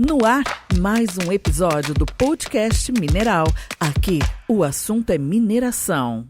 No ar, mais um episódio do podcast Mineral. Aqui, o assunto é mineração.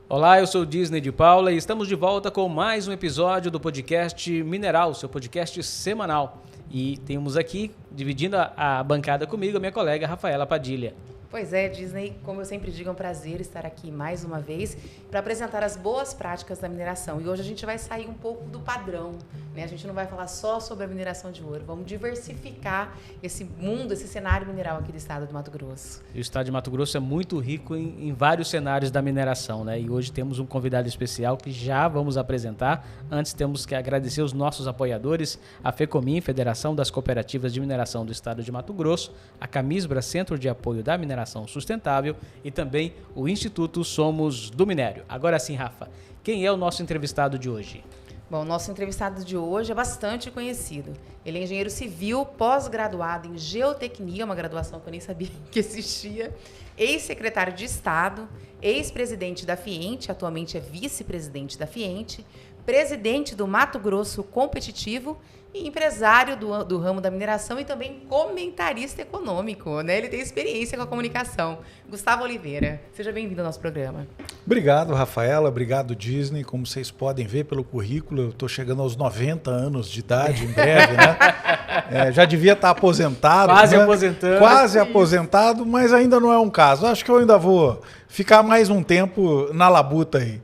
Olá, eu sou o Disney de Paula e estamos de volta com mais um episódio do podcast Mineral, seu podcast semanal. E temos aqui, dividindo a bancada comigo, a minha colega Rafaela Padilha. Pois é, Disney, como eu sempre digo, é um prazer estar aqui mais uma vez para apresentar as boas práticas da mineração. E hoje a gente vai sair um pouco do padrão, né? A gente não vai falar só sobre a mineração de ouro, vamos diversificar esse mundo, esse cenário mineral aqui do estado do Mato Grosso. E o estado de Mato Grosso é muito rico em vários cenários da mineração, né? E hoje temos um convidado especial que já vamos apresentar. Antes temos que agradecer os nossos apoiadores, a FECOMIN, Federação das Cooperativas de Mineração do Estado de Mato Grosso, a Camisbra, Centro de Apoio da Mineração Sustentável, e também o Instituto Somos do Minério. Agora sim, Rafa, quem é o nosso entrevistado de hoje? Bom, o nosso entrevistado de hoje é bastante conhecido. Ele é engenheiro civil, pós-graduado em geotecnia, uma graduação que eu nem sabia que existia, ex-secretário de Estado, ex-presidente da Fiente, atualmente é vice-presidente da Fiente, presidente do Mato Grosso Competitivo e empresário do ramo da mineração e também comentarista econômico, né? Ele tem experiência com a comunicação. Gustavo Oliveira, seja bem-vindo ao nosso programa. Obrigado, Rafaela. Obrigado, Disney. Como vocês podem ver pelo currículo, eu estou chegando aos 90 anos de idade em breve, né? Já devia estar aposentado. Quase né? aposentando. Quase aposentado, mas ainda não é um caso. Acho que eu ainda vou ficar mais um tempo na labuta aí.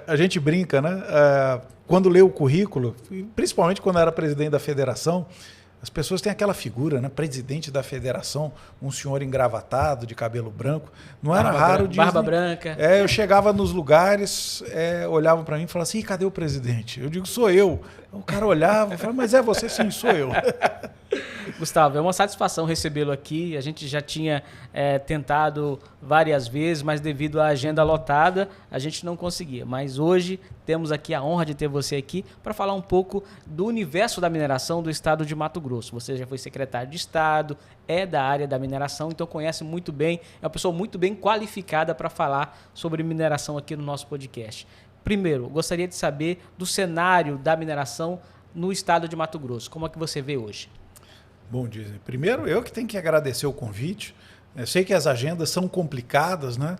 A gente brinca, né? Quando lê o currículo, principalmente quando era presidente da federação, as pessoas têm aquela figura, né? Presidente da federação, um senhor engravatado, de cabelo branco. Não era raro de. Barba branca. Eu chegava nos lugares, olhavam para mim e falavam assim: cadê o presidente? Eu digo, sou eu. O cara olhava e falava, mas é você? Sim, sou eu. Gustavo, é uma satisfação recebê-lo aqui. A gente já tinha tentado várias vezes, mas devido à agenda lotada, a gente não conseguia. Mas hoje temos aqui a honra de ter você aqui para falar um pouco do universo da mineração do estado de Mato Grosso. Você já foi secretário de Estado, é da área da mineração, então conhece muito bem, é uma pessoa muito bem qualificada para falar sobre mineração aqui no nosso podcast. Primeiro, gostaria de saber do cenário da mineração no estado de Mato Grosso. Como é que você vê hoje? Bom, Disney, primeiro eu que tenho que agradecer o convite. Eu sei que as agendas são complicadas, né?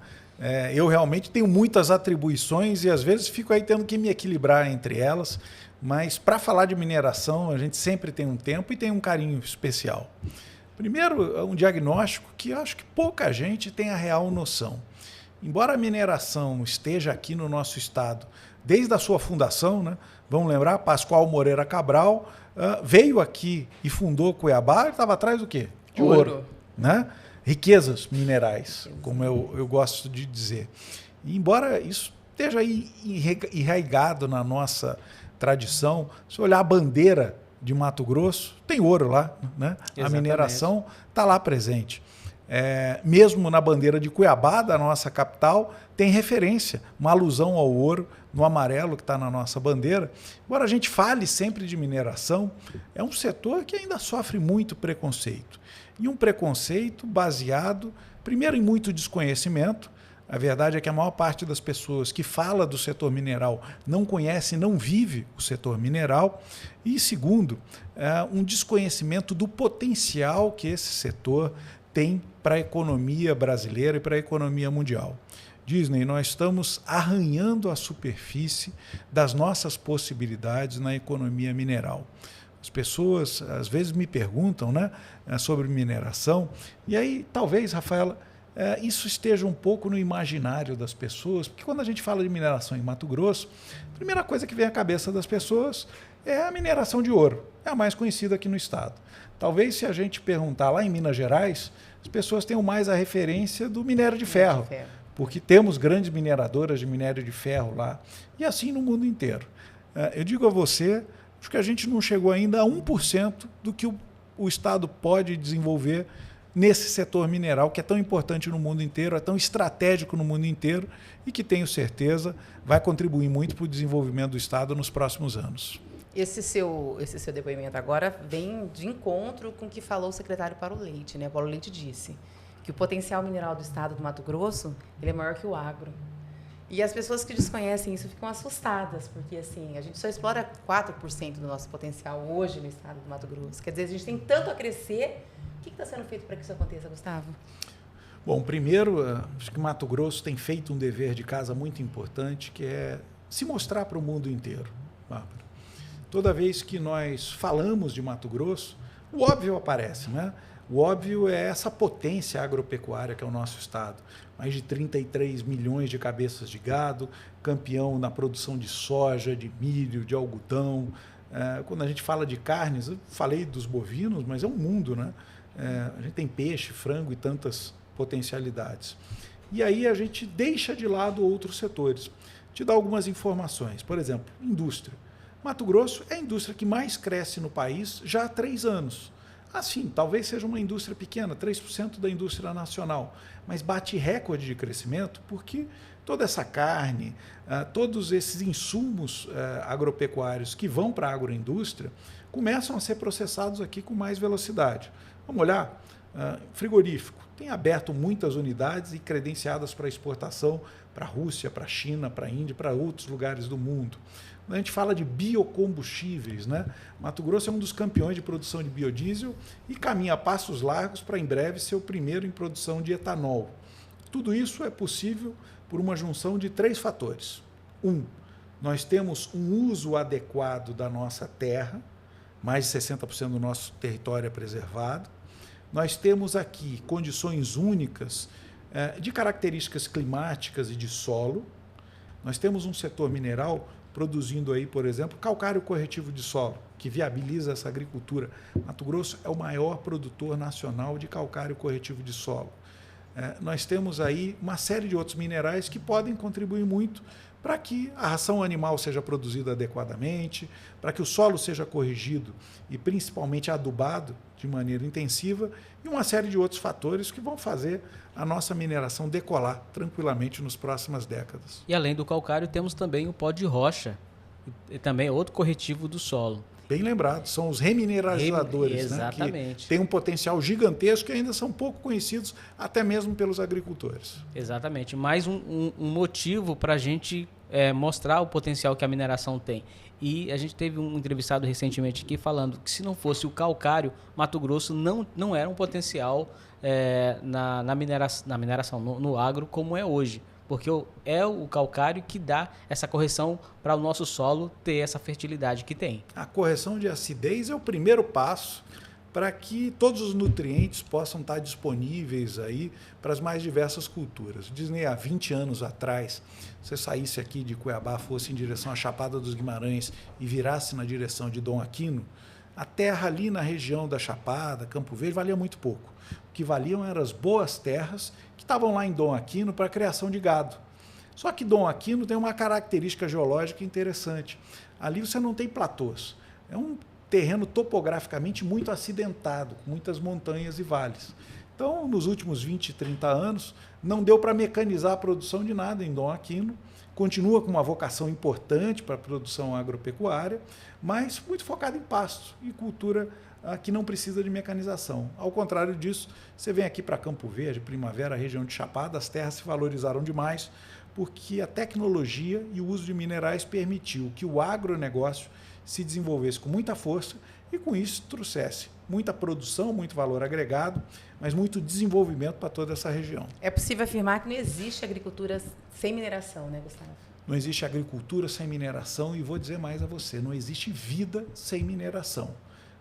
Eu realmente tenho muitas atribuições e às vezes fico aí tendo que me equilibrar entre elas, mas para falar de mineração a gente sempre tem um tempo e tem um carinho especial. Primeiro, um diagnóstico que eu acho que pouca gente tem a real noção. Embora a mineração esteja aqui no nosso estado desde a sua fundação, né? Vamos lembrar, Pascoal Moreira Cabral veio aqui e fundou Cuiabá, ele estava atrás do quê? De ouro, né? Riquezas minerais, como eu gosto de dizer. E embora isso esteja aí enraizado na nossa tradição, se olhar a bandeira de Mato Grosso, tem ouro lá, né? Exatamente. A mineração está lá presente. Mesmo na bandeira de Cuiabá, da nossa capital, tem referência, uma alusão ao ouro no amarelo que está na nossa bandeira. Embora a gente fale sempre de mineração, é um setor que ainda sofre muito preconceito. E um preconceito baseado, primeiro, em muito desconhecimento. A verdade é que a maior parte das pessoas que fala do setor mineral não conhece, não vive o setor mineral. E segundo, um desconhecimento do potencial que esse setor tem para a economia brasileira e para a economia mundial. Disney, nós estamos arranhando a superfície das nossas possibilidades na economia mineral. As pessoas às vezes me perguntam, né, sobre mineração, e aí talvez, Rafaela, isso esteja um pouco no imaginário das pessoas, porque quando a gente fala de mineração em Mato Grosso, a primeira coisa que vem à cabeça das pessoas é a mineração de ouro, é a mais conhecida aqui no estado. Talvez se a gente perguntar lá em Minas Gerais, as pessoas tenham mais a referência do minério de ferro, porque temos grandes mineradoras de minério de ferro lá, e assim no mundo inteiro. Eu digo a você, acho que a gente não chegou ainda a 1% do que o estado pode desenvolver nesse setor mineral, que é tão importante no mundo inteiro, é tão estratégico no mundo inteiro e que, tenho certeza, vai contribuir muito para o desenvolvimento do estado nos próximos anos. Esse seu depoimento agora vem de encontro com o que falou o secretário Paulo Leite, né? Paulo Leite disse que o potencial mineral do estado do Mato Grosso ele é maior que o agro. E as pessoas que desconhecem isso ficam assustadas, porque assim, a gente só explora 4% do nosso potencial hoje no estado do Mato Grosso. Quer dizer, a gente tem tanto a crescer. O que está sendo feito para que isso aconteça, Gustavo? Bom, primeiro, acho que Mato Grosso tem feito um dever de casa muito importante, que é se mostrar para o mundo inteiro, Bárbara. Toda vez que nós falamos de Mato Grosso, o óbvio aparece, né? O óbvio é essa potência agropecuária que é o nosso estado. Mais de 33 milhões de cabeças de gado, campeão na produção de soja, de milho, de algodão. Quando a gente fala de carnes, eu falei dos bovinos, mas é um mundo, né? A gente tem peixe, frango e tantas potencialidades. E aí a gente deixa de lado outros setores. Te dar algumas informações. Por exemplo, indústria. Mato Grosso é a indústria que mais cresce no país já há 3 anos. Assim, talvez seja uma indústria pequena, 3% da indústria nacional, mas bate recorde de crescimento porque toda essa carne, todos esses insumos agropecuários que vão para a agroindústria começam a ser processados aqui com mais velocidade. Vamos olhar, frigorífico, tem aberto muitas unidades e credenciadas para exportação para a Rússia, para a China, para a Índia, para outros lugares do mundo. A gente fala de biocombustíveis, né? Mato Grosso é um dos campeões de produção de biodiesel e caminha a passos largos para em breve ser o primeiro em produção de etanol. Tudo isso é possível por uma junção de 3 fatores. Nós temos um uso adequado da nossa terra, mais de 60% do nosso território é preservado. Nós temos aqui condições únicas de características climáticas e de solo. Nós temos um setor mineral produzindo aí, por exemplo, calcário corretivo de solo, que viabiliza essa agricultura. Mato Grosso é o maior produtor nacional de calcário corretivo de solo. Nós temos aí uma série de outros minerais que podem contribuir muito para que a ração animal seja produzida adequadamente, para que o solo seja corrigido e principalmente adubado de maneira intensiva, e uma série de outros fatores que vão fazer a nossa mineração decolar tranquilamente nas próximas décadas. E além do calcário, temos também o pó de rocha, e também é outro corretivo do solo. Bem lembrado, são os remineralizadores, exatamente. Né, que têm um potencial gigantesco e ainda são pouco conhecidos, até mesmo pelos agricultores. Exatamente, mais um motivo para a gente mostrar o potencial que a mineração tem. E a gente teve um entrevistado recentemente aqui falando que se não fosse o calcário, Mato Grosso não era um potencial na mineração, no agro, como é hoje. Porque é o calcário que dá essa correção para o nosso solo ter essa fertilidade que tem. A correção de acidez é o primeiro passo para que todos os nutrientes possam estar disponíveis aí para as mais diversas culturas. Dizem há 20 anos atrás, você saísse aqui de Cuiabá, fosse em direção à Chapada dos Guimarães e virasse na direção de Dom Aquino, a terra ali na região da Chapada, Campo Verde, valia muito pouco. O que valiam eram as boas terras que estavam lá em Dom Aquino para a criação de gado. Só que Dom Aquino tem uma característica geológica interessante. Ali você não tem platôs. É um terreno topograficamente muito acidentado, com muitas montanhas e vales. Então, nos últimos 20, 30 anos, não deu para mecanizar a produção de nada em Dom Aquino. Continua com uma vocação importante para a produção agropecuária, mas muito focada em pasto e cultura que não precisa de mecanização. Ao contrário disso, você vem aqui para Campo Verde, Primavera, região de Chapada, as terras se valorizaram demais porque a tecnologia e o uso de minerais permitiu que o agronegócio se desenvolvesse com muita força e com isso trouxesse muita produção, muito valor agregado, mas muito desenvolvimento para toda essa região. É possível afirmar que não existe agricultura sem mineração, né, Gustavo? Não existe agricultura sem mineração e vou dizer mais a você, não existe vida sem mineração.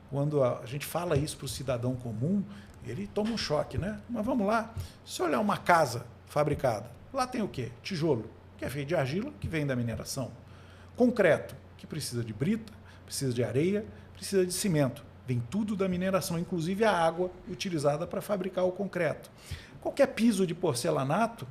Quando a gente fala isso para o cidadão comum, ele toma um choque, né? Mas vamos lá, se olhar uma casa fabricada, lá tem o quê? Tijolo, que é feito de argila, que vem da mineração. Concreto, que precisa de brita, precisa de areia, precisa de cimento. Vem tudo da mineração, inclusive a água utilizada para fabricar o concreto. Qualquer piso de porcelanato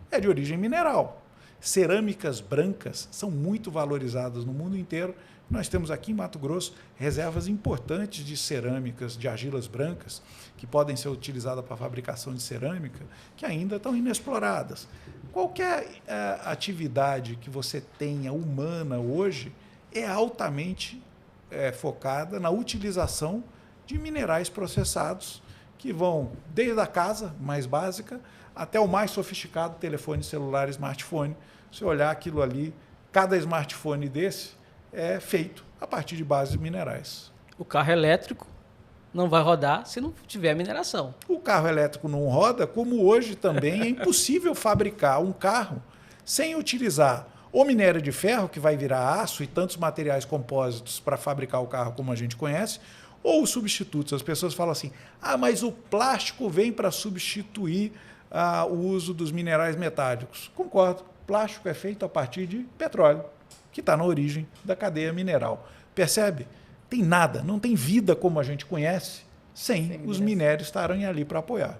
é de origem mineral. Cerâmicas brancas são muito valorizadas no mundo inteiro. Nós temos aqui em Mato Grosso reservas importantes de cerâmicas, de argilas brancas, que podem ser utilizadas para a fabricação de cerâmica, que ainda estão inexploradas. Qualquer atividade que você tenha humana hoje é altamente focada na utilização de minerais processados, que vão desde a casa mais básica até o mais sofisticado telefone celular, smartphone, Se olhar aquilo ali, cada smartphone desse é feito a partir de bases minerais. O carro elétrico não vai rodar se não tiver mineração. O carro elétrico não roda, como hoje também é impossível fabricar um carro sem utilizar o minério de ferro, que vai virar aço e tantos materiais compósitos para fabricar o carro como a gente conhece, ou os substitutos. As pessoas falam assim, mas o plástico vem para substituir o uso dos minerais metálicos. Concordo, plástico é feito a partir de petróleo, que está na origem da cadeia mineral. Percebe? Tem nada, não tem vida como a gente conhece, sem os minérios estarem ali para apoiar.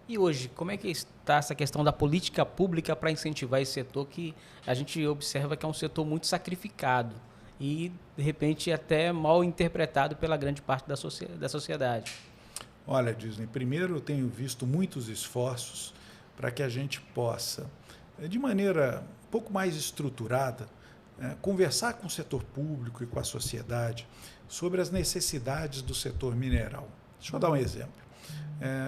E hoje, como é que está essa questão da política pública para incentivar esse setor que a gente observa que é um setor muito sacrificado e, de repente, até mal interpretado pela grande parte da sociedade? Olha, Disney, primeiro eu tenho visto muitos esforços para que a gente possa, de maneira um pouco mais estruturada, conversar com o setor público e com a sociedade sobre as necessidades do setor mineral. Deixa eu dar um exemplo.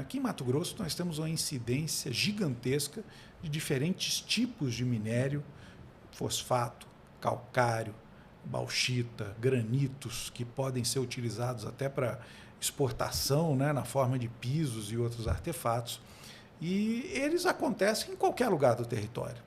Aqui em Mato Grosso nós temos uma incidência gigantesca de diferentes tipos de minério, fosfato, calcário, bauxita, granitos, que podem ser utilizados até para exportação, né, na forma de pisos e outros artefatos. E eles acontecem em qualquer lugar do território.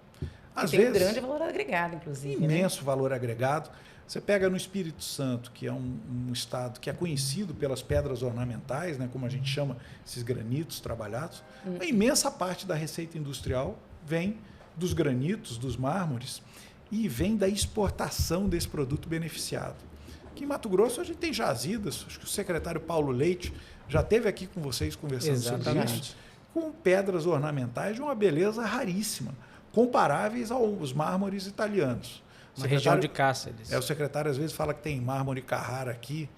Às vezes, tem um grande valor agregado, inclusive. Imenso, né? Valor agregado. Você pega no Espírito Santo, que é um estado que é conhecido pelas pedras ornamentais, né, como a gente chama esses granitos trabalhados, a imensa parte da receita industrial vem dos granitos, dos mármores, e vem da exportação desse produto beneficiado. Aqui em Mato Grosso a gente tem jazidas, acho que o secretário Paulo Leite já esteve aqui com vocês conversando sobre isso, com pedras ornamentais de uma beleza raríssima, comparáveis aos mármores italianos. Uma região de Cáceres. O secretário às vezes fala que tem mármore Carrara aqui.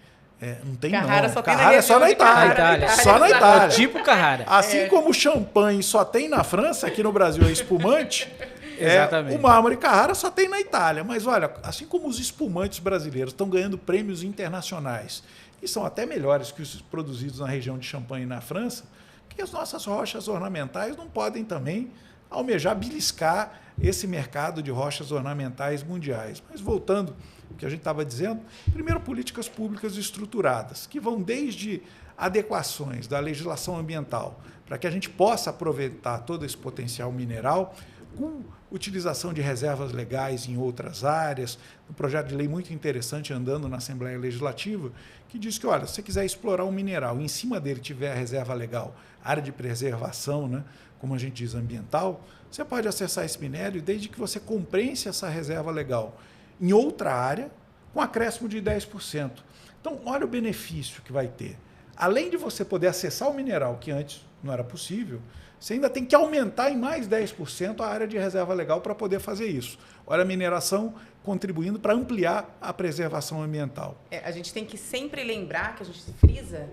Não tem Carrara não. Só Carrara tem é só na Itália. Só na Itália. Tipo Carrara. Assim como o champanhe só tem na França, aqui no Brasil é espumante, Exatamente. O mármore Carrara só tem na Itália. Mas olha, assim como os espumantes brasileiros estão ganhando prêmios internacionais e são até melhores que os produzidos na região de Champagne na França, que as nossas rochas ornamentais não podem também almejar beliscar esse mercado de rochas ornamentais mundiais. Mas voltando ao que a gente estava dizendo, primeiro, políticas públicas estruturadas, que vão desde adequações da legislação ambiental, para que a gente possa aproveitar todo esse potencial mineral, com utilização de reservas legais em outras áreas, um projeto de lei muito interessante andando na Assembleia Legislativa, que diz que, olha, se você quiser explorar um mineral e em cima dele tiver a reserva legal, área de preservação, né, como a gente diz, ambiental, você pode acessar esse minério desde que você compense essa reserva legal em outra área com acréscimo de 10%. Então, olha o benefício que vai ter. Além de você poder acessar o mineral, que antes não era possível, você ainda tem que aumentar em mais 10% a área de reserva legal para poder fazer isso. Olha a mineração contribuindo para ampliar a preservação ambiental. A gente tem que sempre lembrar, que a gente frisa,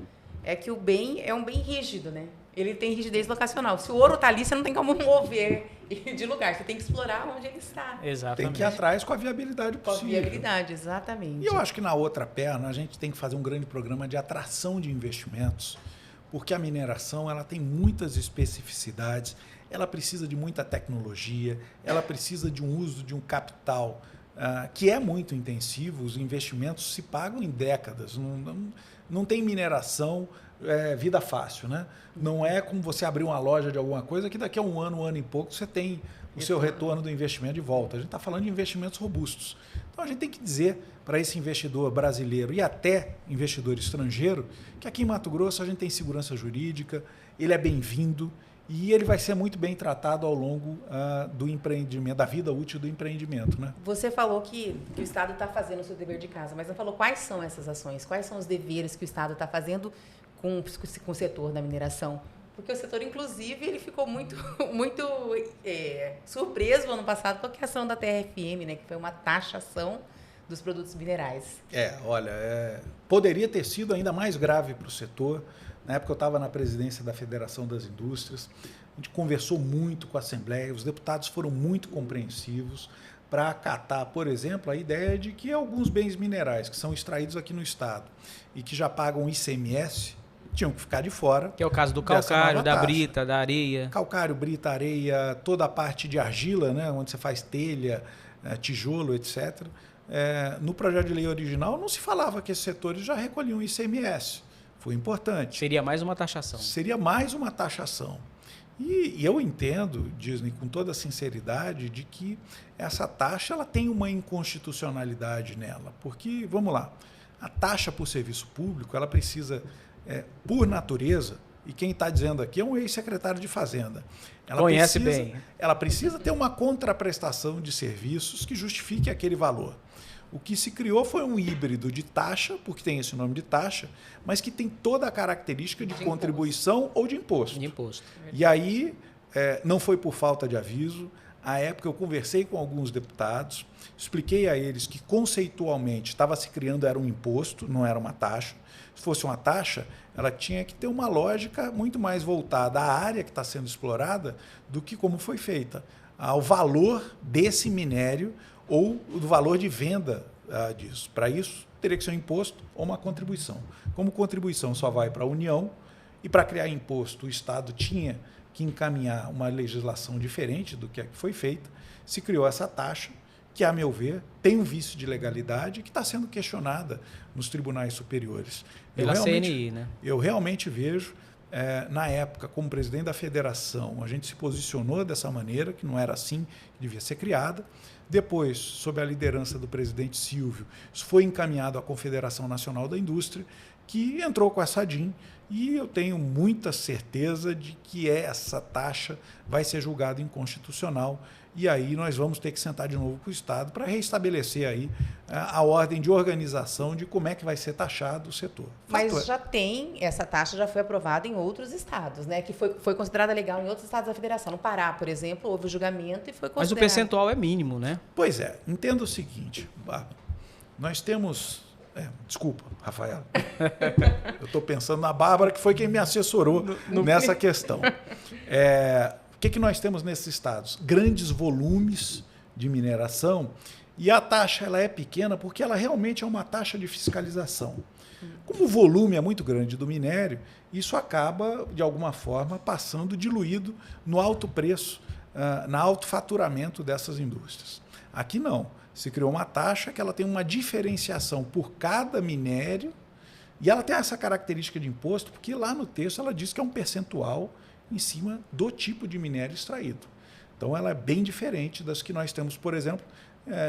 que o bem é um bem rígido, né? Ele tem rigidez locacional. Se o ouro está ali, você não tem como mover de lugar. Você tem que explorar onde ele está. Exatamente. Tem que ir atrás com a viabilidade possível. Com a viabilidade, exatamente. E eu acho que na outra perna a gente tem que fazer um grande programa de atração de investimentos, porque a mineração ela tem muitas especificidades, ela precisa de muita tecnologia, ela precisa de um uso de um capital que é muito intensivo, os investimentos se pagam em décadas, não tem mineração vida fácil, né? Não é como você abrir uma loja de alguma coisa que daqui a um ano e pouco você tem o seu retorno do investimento de volta. A gente está falando de investimentos robustos. Então a gente tem que dizer para esse investidor brasileiro e até investidor estrangeiro que aqui em Mato Grosso a gente tem segurança jurídica, ele é bem-vindo e ele vai ser muito bem tratado ao longo do empreendimento, da vida útil do empreendimento, né? Você falou que o Estado está fazendo o seu dever de casa, mas não falou quais são essas ações, quais são os deveres que o Estado está fazendo com o setor da mineração. Porque o setor, inclusive, ele ficou muito surpreso no ano passado com a questão da TRFM, né, que foi uma taxação dos produtos minerais. Poderia ter sido ainda mais grave para o setor. Na época eu estava na presidência da Federação das Indústrias, a gente conversou muito com a Assembleia, os deputados foram muito compreensivos para acatar, por exemplo, a ideia de que alguns bens minerais que são extraídos aqui no Estado e que já pagam ICMS, tinham que ficar de fora. Que é o caso do dessa calcário, nova da taxa. brita, da areia. Calcário, brita, areia, toda a parte de argila, né, onde você faz telha, tijolo, etc. No projeto de lei original não se falava que esses setores já recolhiam ICMS. Foi importante. Seria mais uma taxação. Seria mais uma taxação. E eu entendo, Disney, com toda a sinceridade, de que essa taxa ela tem uma inconstitucionalidade nela. Porque, vamos lá, a taxa por serviço público, ela precisa, por natureza, e quem está dizendo aqui é um ex-secretário de Fazenda. Conhece bem. Ela precisa ter uma contraprestação de serviços que justifique aquele valor. O que se criou foi um híbrido de taxa, porque tem esse nome de taxa, mas que tem toda a característica de contribuição ou de imposto. De imposto. E aí, não foi por falta de aviso. À época, eu conversei com alguns deputados, expliquei a eles que, conceitualmente, estava se criando era um imposto, não era uma taxa. Se fosse uma taxa, ela tinha que ter uma lógica muito mais voltada à área que está sendo explorada do que como foi feita, ao valor desse minério ou do valor de venda disso. Para isso, teria que ser um imposto ou uma contribuição. Como contribuição só vai para a União, e para criar imposto o Estado tinha que encaminhar uma legislação diferente do que foi feita, se criou essa taxa, que, a meu ver, tem um vício de legalidade que está sendo questionada nos tribunais superiores. Pela CNI, né? Eu realmente vejo, na época, como presidente da federação, a gente se posicionou dessa maneira, que não era assim que devia ser criada. Depois, sob a liderança do presidente Silvio, isso foi encaminhado à Confederação Nacional da Indústria, que entrou com essa DIN, e eu tenho muita certeza de que essa taxa vai ser julgada inconstitucional, e aí nós vamos ter que sentar de novo com o Estado para restabelecer aí a ordem de organização de como é que vai ser taxado o setor. Mas já tem, essa taxa já foi aprovada em outros estados, né? Que foi considerada legal em outros estados da federação. No Pará, por exemplo, houve o julgamento e foi considerado. Mas o percentual é mínimo, né? Pois é, entenda o seguinte, Bárbara, nós temos... desculpa, Rafael. Eu estou pensando na Bárbara, que foi quem me assessorou nessa questão. O que nós temos nesses estados? Grandes volumes de mineração, e a taxa ela é pequena porque ela realmente é uma taxa de fiscalização. Como o volume é muito grande do minério, isso acaba, de alguma forma, passando diluído no alto preço, no alto faturamento dessas indústrias. Aqui não. Se criou uma taxa que ela tem uma diferenciação por cada minério, e ela tem essa característica de imposto, porque lá no texto ela diz que é um percentual em cima do tipo de minério extraído. Então ela é bem diferente das que nós temos, por exemplo,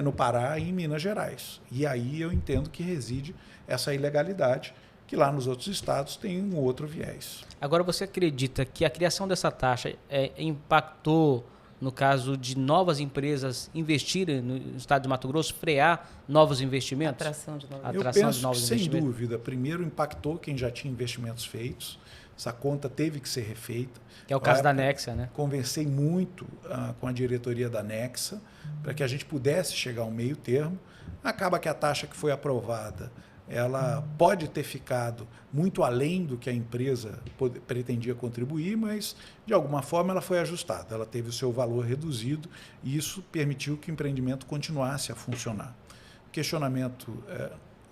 no Pará e em Minas Gerais. E aí eu entendo que reside essa ilegalidade, que lá nos outros estados tem um outro viés. Agora, você acredita que a criação dessa taxa impactou, no caso de novas empresas investirem no estado de Mato Grosso, frear novos investimentos? Atração de novos Eu penso que, sem dúvida, primeiro impactou quem já tinha investimentos feitos, essa conta teve que ser refeita. Que é o caso da Nexa, né? Conversei muito com a diretoria da Nexa para que a gente pudesse chegar a um meio termo. Acaba que a taxa que foi aprovada, ela pode ter ficado muito além do que a empresa pretendia contribuir, mas, de alguma forma, ela foi ajustada. Ela teve o seu valor reduzido e isso permitiu que o empreendimento continuasse a funcionar. Questionamento,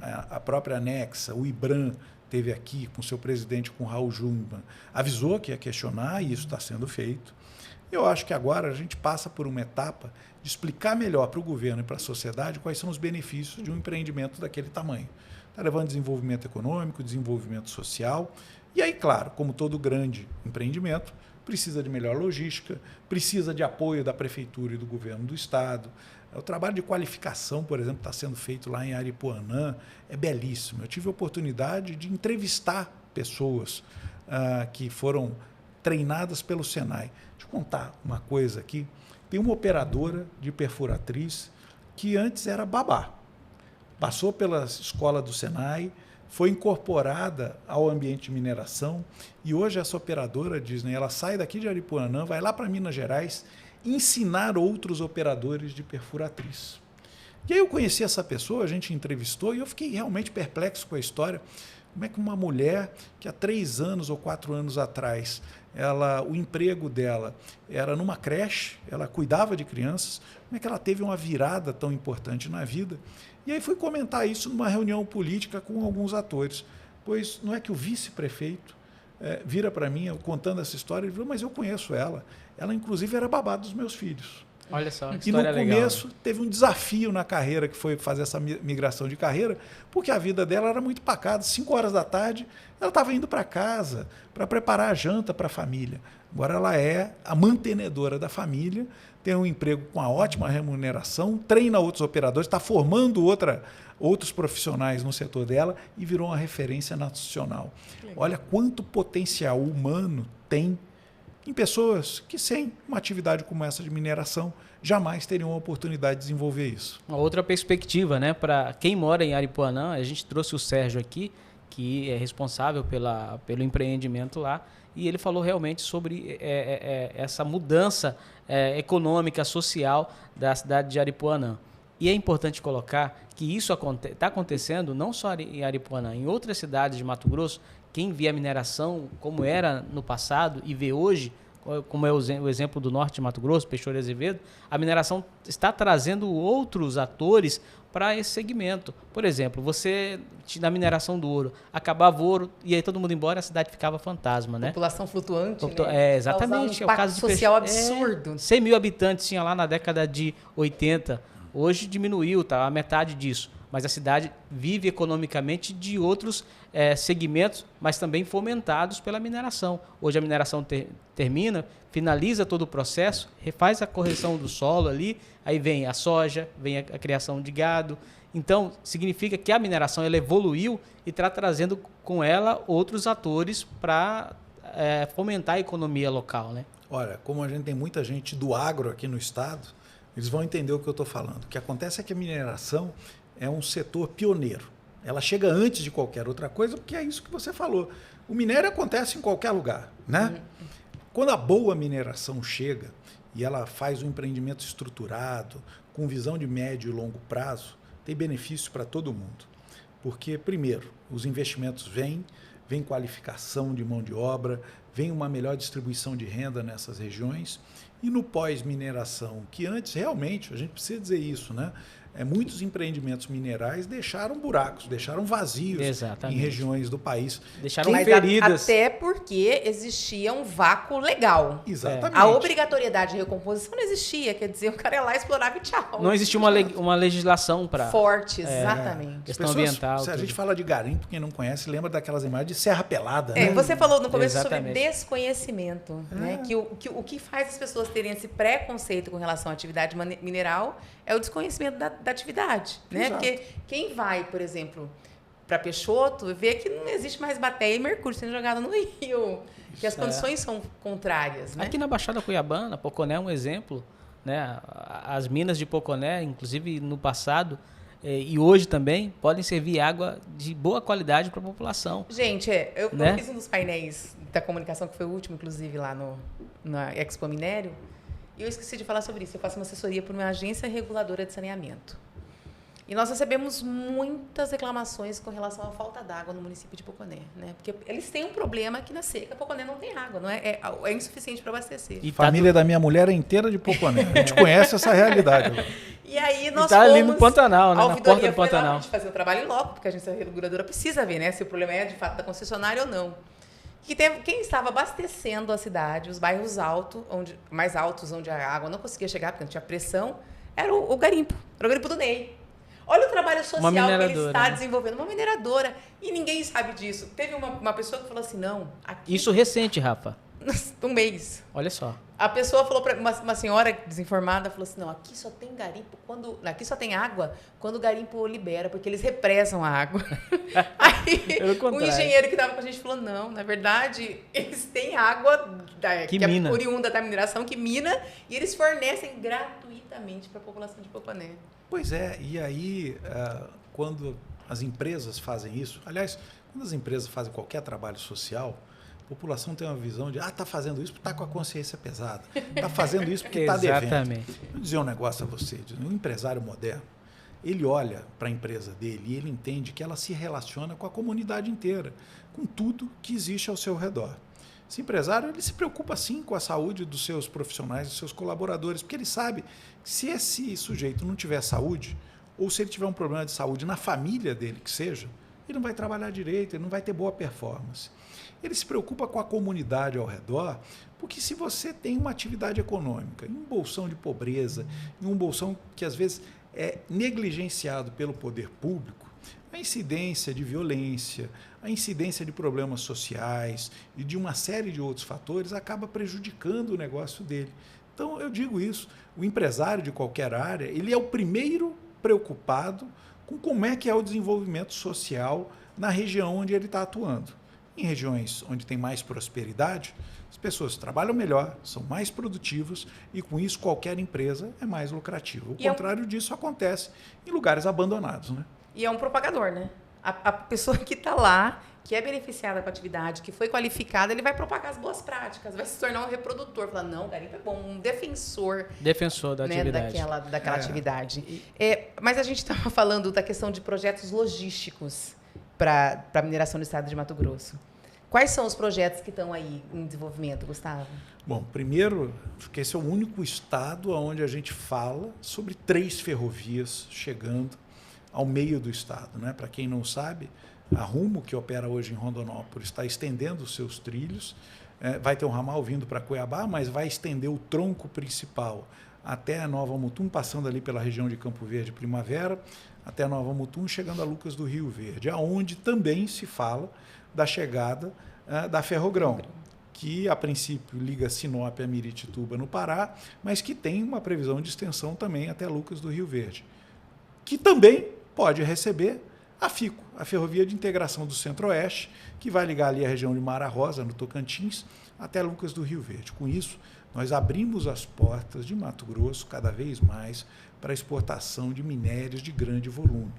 a própria Nexa, o IBRAM, teve aqui com seu presidente, com Raul Jungmann, avisou que ia questionar e isso está sendo feito. Eu acho que agora a gente passa por uma etapa de explicar melhor para o governo e para a sociedade quais são os benefícios de um empreendimento daquele tamanho. Está levando desenvolvimento econômico, desenvolvimento social. E aí, claro, como todo grande empreendimento, precisa de melhor logística, precisa de apoio da prefeitura e do governo do estado. O trabalho de qualificação, por exemplo, está sendo feito lá em Aripuanã, é belíssimo. Eu tive a oportunidade de entrevistar pessoas que foram treinadas pelo Senai. Deixa eu contar uma coisa aqui. Tem uma operadora de perfuratriz que antes era babá. Passou pela escola do Senai, foi incorporada ao ambiente de mineração e hoje essa operadora, Disney, ela sai daqui de Aripuanã, vai lá para Minas Gerais ensinar outros operadores de perfuratriz. E aí eu conheci essa pessoa, a gente entrevistou e eu fiquei realmente perplexo com a história. Como é que uma mulher que há 3 anos ou 4 anos atrás, o emprego dela era numa creche, ela cuidava de crianças, como é que ela teve uma virada tão importante na vida? E aí fui comentar isso numa reunião política com alguns atores, pois não é que o vice-prefeito vira para mim, eu contando essa história, ele falou, mas eu conheço ela. Ela, inclusive, era babá dos meus filhos. Olha só, que E no história legal. começo teve um desafio na carreira, que foi fazer essa migração de carreira, porque a vida dela era muito pacata. 5 horas da tarde, ela estava indo para casa para preparar a janta para a família. Agora ela é a mantenedora da família, tem um emprego com uma ótima remuneração, treina outros operadores, está formando outros profissionais no setor dela e virou uma referência nacional. Olha quanto potencial humano tem em pessoas que, sem uma atividade como essa de mineração, jamais teriam a oportunidade de desenvolver isso. Uma outra perspectiva, né? Para quem mora em Aripuanã, a gente trouxe o Sérgio aqui, que é responsável pelo empreendimento lá, e ele falou realmente sobre essa mudança econômica, social da cidade de Aripuanã. E é importante colocar que isso está acontecendo não só em Aripuanã, em outras cidades de Mato Grosso. Quem vê a mineração como era no passado e vê hoje, como é o exemplo do norte de Mato Grosso, Peixoto e Azevedo, a mineração está trazendo outros atores para esse segmento. Por exemplo, você, na mineração do ouro, acabava o ouro e aí todo mundo embora, a cidade ficava fantasma, né? População flutuante, né? Exatamente. É o caso de social absurdo. 100 mil habitantes tinha lá na década de 80. Hoje diminuiu, tá? A metade disso. Mas a cidade vive economicamente de outros segmentos, mas também fomentados pela mineração. Hoje a mineração termina, finaliza todo o processo, refaz a correção do solo ali, aí vem a soja, vem a criação de gado. Então, significa que a mineração ela evoluiu e está trazendo com ela outros atores para fomentar a economia local, né? Olha, como a gente tem muita gente do agro aqui no estado, eles vão entender o que eu estou falando. O que acontece é que a mineração é um setor pioneiro. Ela chega antes de qualquer outra coisa, porque é isso que você falou. O minério acontece em qualquer lugar, né? Quando a boa mineração chega e ela faz um empreendimento estruturado, com visão de médio e longo prazo, tem benefício para todo mundo. Porque, primeiro, os investimentos vêm qualificação de mão de obra, vem uma melhor distribuição de renda nessas regiões. E no pós-mineração, que antes realmente, a gente precisa dizer isso, né? Muitos empreendimentos minerais deixaram buracos, deixaram vazios em regiões do país. Deixaram feridas. Até porque existia um vácuo legal. Exatamente. A obrigatoriedade de recomposição não existia, quer dizer, o cara ia lá, explorava e tchau. Não existia uma legislação para... Forte, exatamente. Questão ambiental. Se a gente fala de garimpo, quem não conhece, lembra daquelas imagens de Serra Pelada, né? Você falou no começo sobre desconhecimento, né? Que o que faz as pessoas terem esse preconceito com relação à atividade mineral é o desconhecimento da atividade, né? Exato. Porque quem vai, por exemplo, para Peixoto, vê que não existe mais bateia e mercúrio sendo jogado no rio, que as condições são contrárias, né? Aqui na Baixada Cuiabana, Poconé é um exemplo, né? As minas de Poconé, inclusive no passado e hoje também, podem servir água de boa qualidade para a população. Gente, eu fiz um dos painéis da comunicação, que foi o último, inclusive, lá na Expo Minério. E eu esqueci de falar sobre isso. Eu faço uma assessoria por uma agência reguladora de saneamento. E nós recebemos muitas reclamações com relação à falta d'água no município de Poconé, né? Porque eles têm um problema que na seca Poconé não tem água, não é insuficiente para abastecer. E a família da minha mulher é inteira de Poconé. A gente conhece essa realidade. E aí nós fomos ali no Pantanal, né? A Na porta do Pantanal. Lá, a gente fazer o trabalho em loco, porque a agência reguladora precisa ver, né? Se o problema é de fato da concessionária ou não. Quem estava abastecendo a cidade, os bairros mais altos, onde a água não conseguia chegar, porque não tinha pressão, era o garimpo. Era o garimpo do Ney. Olha o trabalho social que ele está desenvolvendo. Uma mineradora. E ninguém sabe disso. Teve uma pessoa que falou assim, não... Aqui... Isso recente, Rafa. Um mês. Olha só. A pessoa falou para uma senhora desinformada, falou assim, não, aqui só tem garimpo aqui só tem água quando o garimpo libera, porque eles represam a água. Aí o engenheiro que estava com a gente falou, não, na verdade, eles têm água que é oriunda da mineração, que mina, e eles fornecem gratuitamente para a população de Poconé. Pois é, e aí, quando as empresas fazem isso, aliás, quando as empresas fazem qualquer trabalho social, a população tem uma visão de, está fazendo isso porque está com a consciência pesada, está fazendo isso porque está devendo. Exatamente. Vou dizer um negócio a você, um empresário moderno, ele olha para a empresa dele e ele entende que ela se relaciona com a comunidade inteira, com tudo que existe ao seu redor. Esse empresário ele se preocupa sim com a saúde dos seus profissionais, dos seus colaboradores, porque ele sabe que se esse sujeito não tiver saúde, ou se ele tiver um problema de saúde na família dele, que seja, ele não vai trabalhar direito, ele não vai ter boa performance. ele se preocupa com a comunidade ao redor, porque se você tem uma atividade econômica, em um bolsão de pobreza, em um bolsão que às vezes é negligenciado pelo poder público, a incidência de violência, a incidência de problemas sociais e de uma série de outros fatores acaba prejudicando o negócio dele. Então, eu digo isso, o empresário de qualquer área, ele é o primeiro preocupado com como é que é o desenvolvimento social na região onde ele está atuando. Em regiões onde tem mais prosperidade, as pessoas trabalham melhor, são mais produtivas e, com isso, qualquer empresa é mais lucrativa. O contrário disso acontece em lugares abandonados, né? E é um propagador, né? A pessoa que está lá, que é beneficiada com a atividade, que foi qualificada, ele vai propagar as boas práticas, vai se tornar um reprodutor. Falar, não, garimpo é bom, um defensor da atividade. Daquela atividade. Mas a gente estava falando da questão de projetos logísticos para a mineração no estado de Mato Grosso. Quais são os projetos que estão aí em desenvolvimento, Gustavo? Bom, primeiro, porque esse é o único estado onde a gente fala sobre 3 ferrovias chegando ao meio do estado, né? Para quem não sabe, a Rumo, que opera hoje em Rondonópolis, está estendendo os seus trilhos. Vai ter um ramal vindo para Cuiabá, mas vai estender o tronco principal até Nova Mutum, passando ali pela região de Campo Verde e Primavera, até Nova Mutum, chegando a Lucas do Rio Verde, aonde também se fala da chegada da Ferrogrão, que a princípio liga Sinop a Miritituba, no Pará, mas que tem uma previsão de extensão também até Lucas do Rio Verde, que também pode receber a FICO, a Ferrovia de Integração do Centro-Oeste, que vai ligar ali a região de Mara Rosa, no Tocantins, até Lucas do Rio Verde. Com isso, nós abrimos as portas de Mato Grosso cada vez mais para a exportação de minérios de grande volume.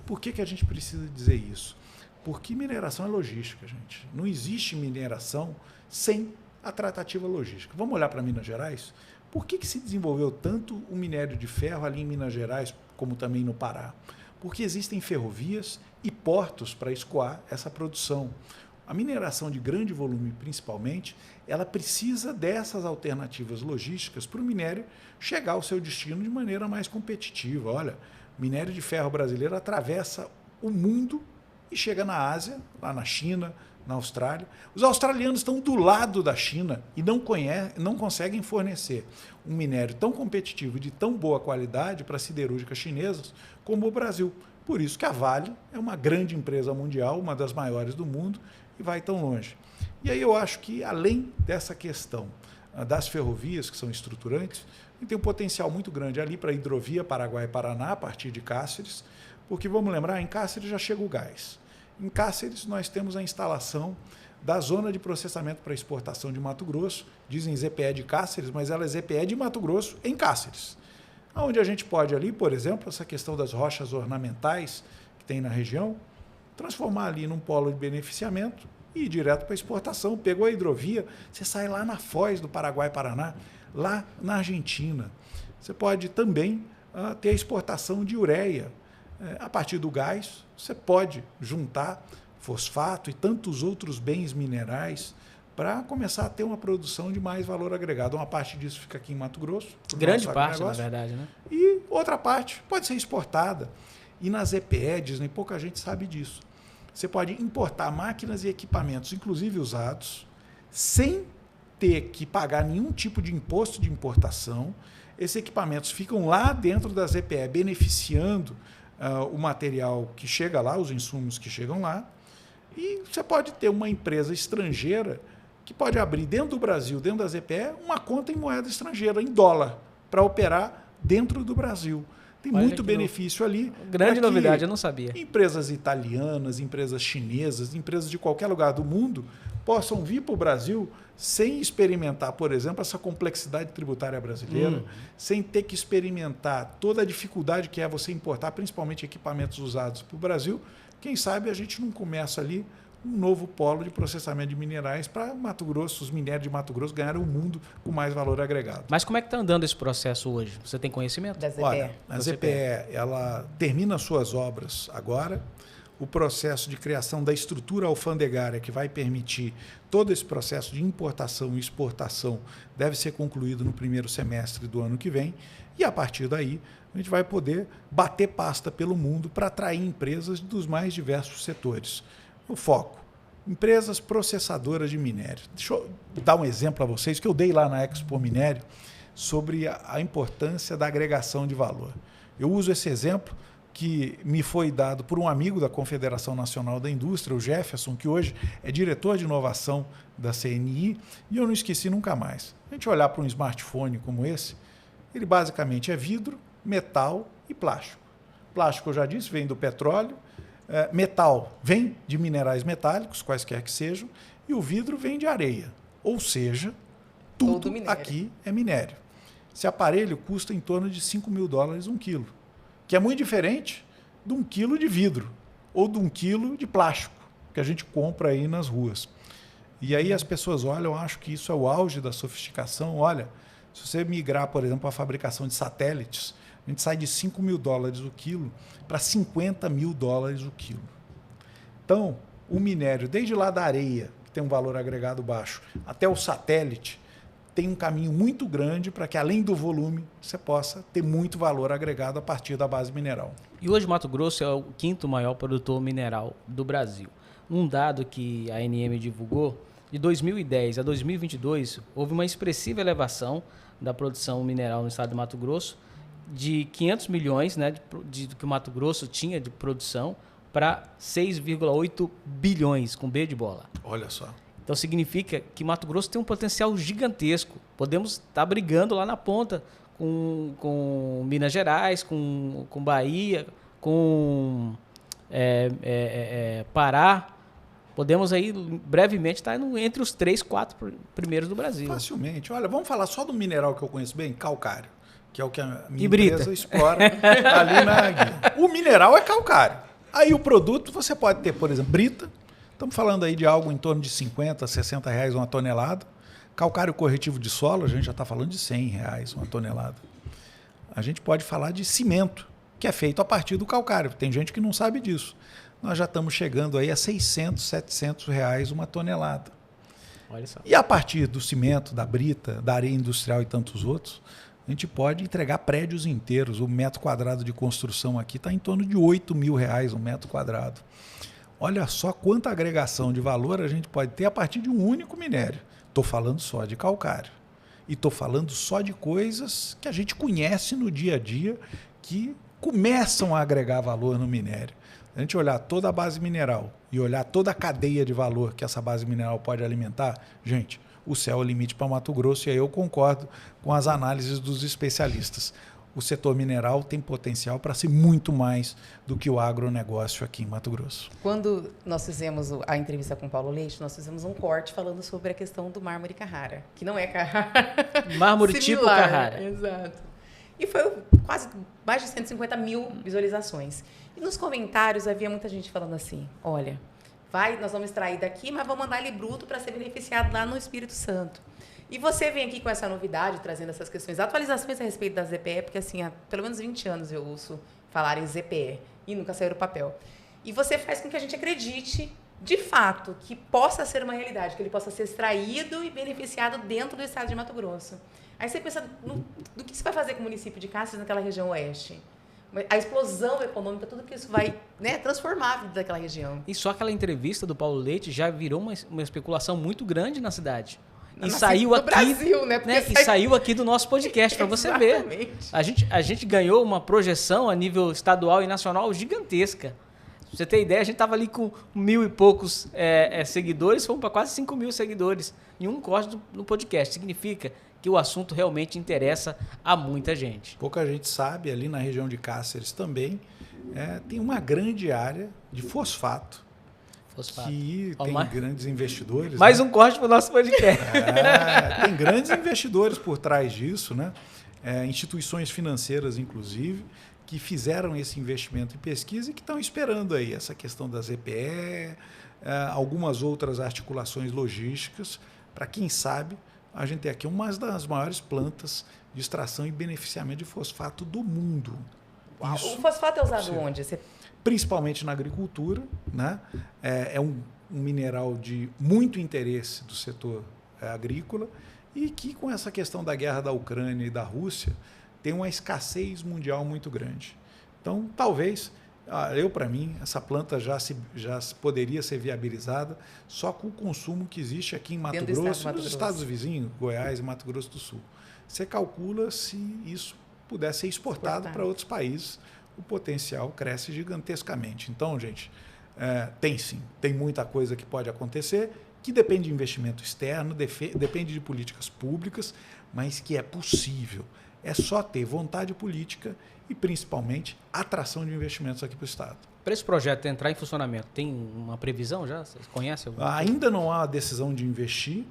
Por que a gente precisa dizer isso? Porque mineração é logística, gente. Não existe mineração sem a tratativa logística. Vamos olhar para Minas Gerais? Por que se desenvolveu tanto o minério de ferro ali em Minas Gerais, como também no Pará? Porque existem ferrovias e portos para escoar essa produção. A mineração de grande volume, principalmente, ela precisa dessas alternativas logísticas para o minério chegar ao seu destino de maneira mais competitiva. Olha, o minério de ferro brasileiro atravessa o mundo e chega na Ásia, lá na China, na Austrália. Os australianos estão do lado da China e não conseguem fornecer um minério tão competitivo e de tão boa qualidade para siderúrgicas chinesas como o Brasil. Por isso que a Vale é uma grande empresa mundial, uma das maiores do mundo, e vai tão longe. E aí eu acho que, além dessa questão das ferrovias, que são estruturantes, a gente tem um potencial muito grande ali para a hidrovia Paraguai-Paraná, a partir de Cáceres, porque, vamos lembrar, em Cáceres já chega o gás. Em Cáceres, nós temos a instalação da Zona de Processamento para Exportação de Mato Grosso, dizem ZPE de Cáceres, mas ela é ZPE de Mato Grosso em Cáceres. Onde a gente pode ali, por exemplo, essa questão das rochas ornamentais que tem na região, transformar ali num polo de beneficiamento e ir direto para a exportação. Pegou a hidrovia, você sai lá na Foz do Paraguai-Paraná, lá na Argentina. Você pode também ter a exportação de ureia. A partir do gás, você pode juntar fosfato e tantos outros bens minerais para começar a ter uma produção de mais valor agregado. Uma parte disso fica aqui em Mato Grosso. Grande parte, na verdade, né? E outra parte pode ser exportada. E nas EPE, Disney, pouca gente sabe disso. Você pode importar máquinas e equipamentos, inclusive usados, sem ter que pagar nenhum tipo de imposto de importação. Esses equipamentos ficam lá dentro das EPE, beneficiando o material que chega lá, os insumos que chegam lá. E você pode ter uma empresa estrangeira que pode abrir dentro do Brasil, dentro das EPE, uma conta em moeda estrangeira, em dólar, para operar dentro do Brasil. Tem muito benefício ali. Grande novidade, eu não sabia. Empresas italianas, empresas chinesas, empresas de qualquer lugar do mundo possam vir para o Brasil sem experimentar, por exemplo, essa complexidade tributária brasileira, sem ter que experimentar toda a dificuldade que é você importar, principalmente equipamentos usados para o Brasil. Quem sabe a gente não começa ali um novo polo de processamento de minerais para Mato Grosso, os minérios de Mato Grosso ganharem o mundo com mais valor agregado. Mas como é que está andando esse processo hoje? Você tem conhecimento? Da ZPE. Olha, a ZPE, ela termina suas obras agora. O processo de criação da estrutura alfandegária que vai permitir todo esse processo de importação e exportação deve ser concluído no primeiro semestre do ano que vem. E, a partir daí, a gente vai poder bater pasta pelo mundo para atrair empresas dos mais diversos setores. O foco, Empresas processadoras de minério. Deixa eu dar um exemplo a vocês que eu dei lá na Expo Minério sobre a importância da agregação de valor. Eu uso esse exemplo que me foi dado por um amigo da Confederação Nacional da Indústria, o Jefferson, que hoje é diretor de inovação da CNI, e eu não esqueci nunca mais. A gente olhar para um smartphone como esse, ele basicamente é vidro, metal e plástico. Plástico, eu já disse, vem do petróleo, metal vem de minerais metálicos, quaisquer que sejam, e o vidro vem de areia. Ou seja, tudo aqui é minério. Esse aparelho custa em torno de $5.000 um quilo, que é muito diferente de 1 quilo de vidro ou de 1 quilo de plástico que a gente compra aí nas ruas. E aí as pessoas olham, acham que isso é o auge da sofisticação. Olha, se você migrar, por exemplo, a fabricação de satélites, a gente sai de $5.000 o quilo para $50.000 o quilo. Então, o minério, desde lá da areia, que tem um valor agregado baixo, até o satélite, tem um caminho muito grande para que, além do volume, você possa ter muito valor agregado a partir da base mineral. E hoje Mato Grosso é o 5º maior produtor mineral do Brasil. Um dado que a ANM divulgou, de 2010 a 2022, houve uma expressiva elevação da produção mineral no estado de Mato Grosso, de 500 milhões, né, que o Mato Grosso tinha de produção, para 6,8 bilhões, com B de bola. Olha só. Então significa que Mato Grosso tem um potencial gigantesco. Podemos estar brigando lá na ponta com Minas Gerais, com Bahia, com Pará. Podemos aí brevemente estar entre os 3, 4 primeiros do Brasil. Facilmente. Olha, vamos falar só do mineral que eu conheço bem, calcário, que é o que a minha Brita. Empresa explora ali na Guia. O mineral é calcário. Aí o produto você pode ter, por exemplo, brita. Estamos falando aí de algo em torno de R$50, R$60 uma tonelada. Calcário corretivo de solo, a gente já está falando de R$100 uma tonelada. A gente pode falar de cimento, que é feito a partir do calcário. Tem gente que não sabe disso. Nós já estamos chegando aí a R$600, R$700 uma tonelada. Olha só. E a partir do cimento, da brita, da areia industrial e tantos outros, a gente pode entregar prédios inteiros. O metro quadrado de construção aqui está em torno de R$8.000 um metro quadrado. Olha só quanta agregação de valor a gente pode ter a partir de um único minério. Estou falando só de calcário. E estou falando só de coisas que a gente conhece no dia a dia que começam a agregar valor no minério. A gente olhar toda a base mineral e olhar toda a cadeia de valor que essa base mineral pode alimentar, gente, o céu é o limite para Mato Grosso, e aí eu concordo com as análises dos especialistas. O setor mineral tem potencial para ser muito mais do que o agronegócio aqui em Mato Grosso. Quando nós fizemos a entrevista com o Paulo Leite, nós fizemos um corte falando sobre a questão do mármore Carrara, que não é Carrara. Mármore tipo Carrara. Exato. E foi quase mais de 150 mil visualizações. E nos comentários havia muita gente falando assim, olha, nós vamos extrair daqui, mas vamos mandar ele bruto para ser beneficiado lá no Espírito Santo. E você vem aqui com essa novidade, trazendo essas questões, atualizações a respeito da ZPE, porque assim, há pelo menos 20 anos eu ouço falar em ZPE e nunca saiu do papel. E você faz com que a gente acredite, de fato, que possa ser uma realidade, que ele possa ser extraído e beneficiado dentro do estado de Mato Grosso. Aí você pensa do que você vai fazer com o município de Cáceres naquela região oeste. A explosão econômica, tudo que isso vai, né, transformar a vida daquela região. E só aquela entrevista do Paulo Leite já virou uma especulação muito grande na cidade. E saiu aqui, Brasil, né? E saiu aqui do nosso podcast, para você ver. A gente ganhou uma projeção a nível estadual e nacional gigantesca. Pra você ter ideia, a gente estava ali com 1.000 e poucos seguidores, fomos para quase 5.000 seguidores em um corte no podcast. Significa que o assunto realmente interessa a muita gente. Pouca gente sabe, ali na região de Cáceres também, tem uma grande área de fosfato. Que tem grandes investidores. Mais um corte para o nosso podcast. Tem grandes investidores por trás disso, né? Instituições financeiras, inclusive, que fizeram esse investimento em pesquisa e que estão esperando aí essa questão da ZPE, algumas outras articulações logísticas, para quem sabe a gente tem aqui uma das maiores plantas de extração e beneficiamento de fosfato do mundo. O fosfato é usado onde? Principalmente na agricultura, né? É um mineral de muito interesse do setor agrícola e que, com essa questão da guerra da Ucrânia e da Rússia, tem uma escassez mundial muito grande. Então, talvez Para mim, essa planta já poderia ser viabilizada só com o consumo que existe aqui em Mato Grosso e nos estados vizinhos, Goiás e Mato Grosso do Sul. Você calcula se isso pudesse ser exportado para outros países, o potencial cresce gigantescamente. Então, gente, tem muita coisa que pode acontecer, que depende de investimento externo, depende de políticas públicas, mas que é possível. É só ter vontade política e, principalmente, atração de investimentos aqui para o Estado. Para esse projeto entrar em funcionamento, tem uma previsão já? Vocês conhecem? Ainda não há a decisão de investir.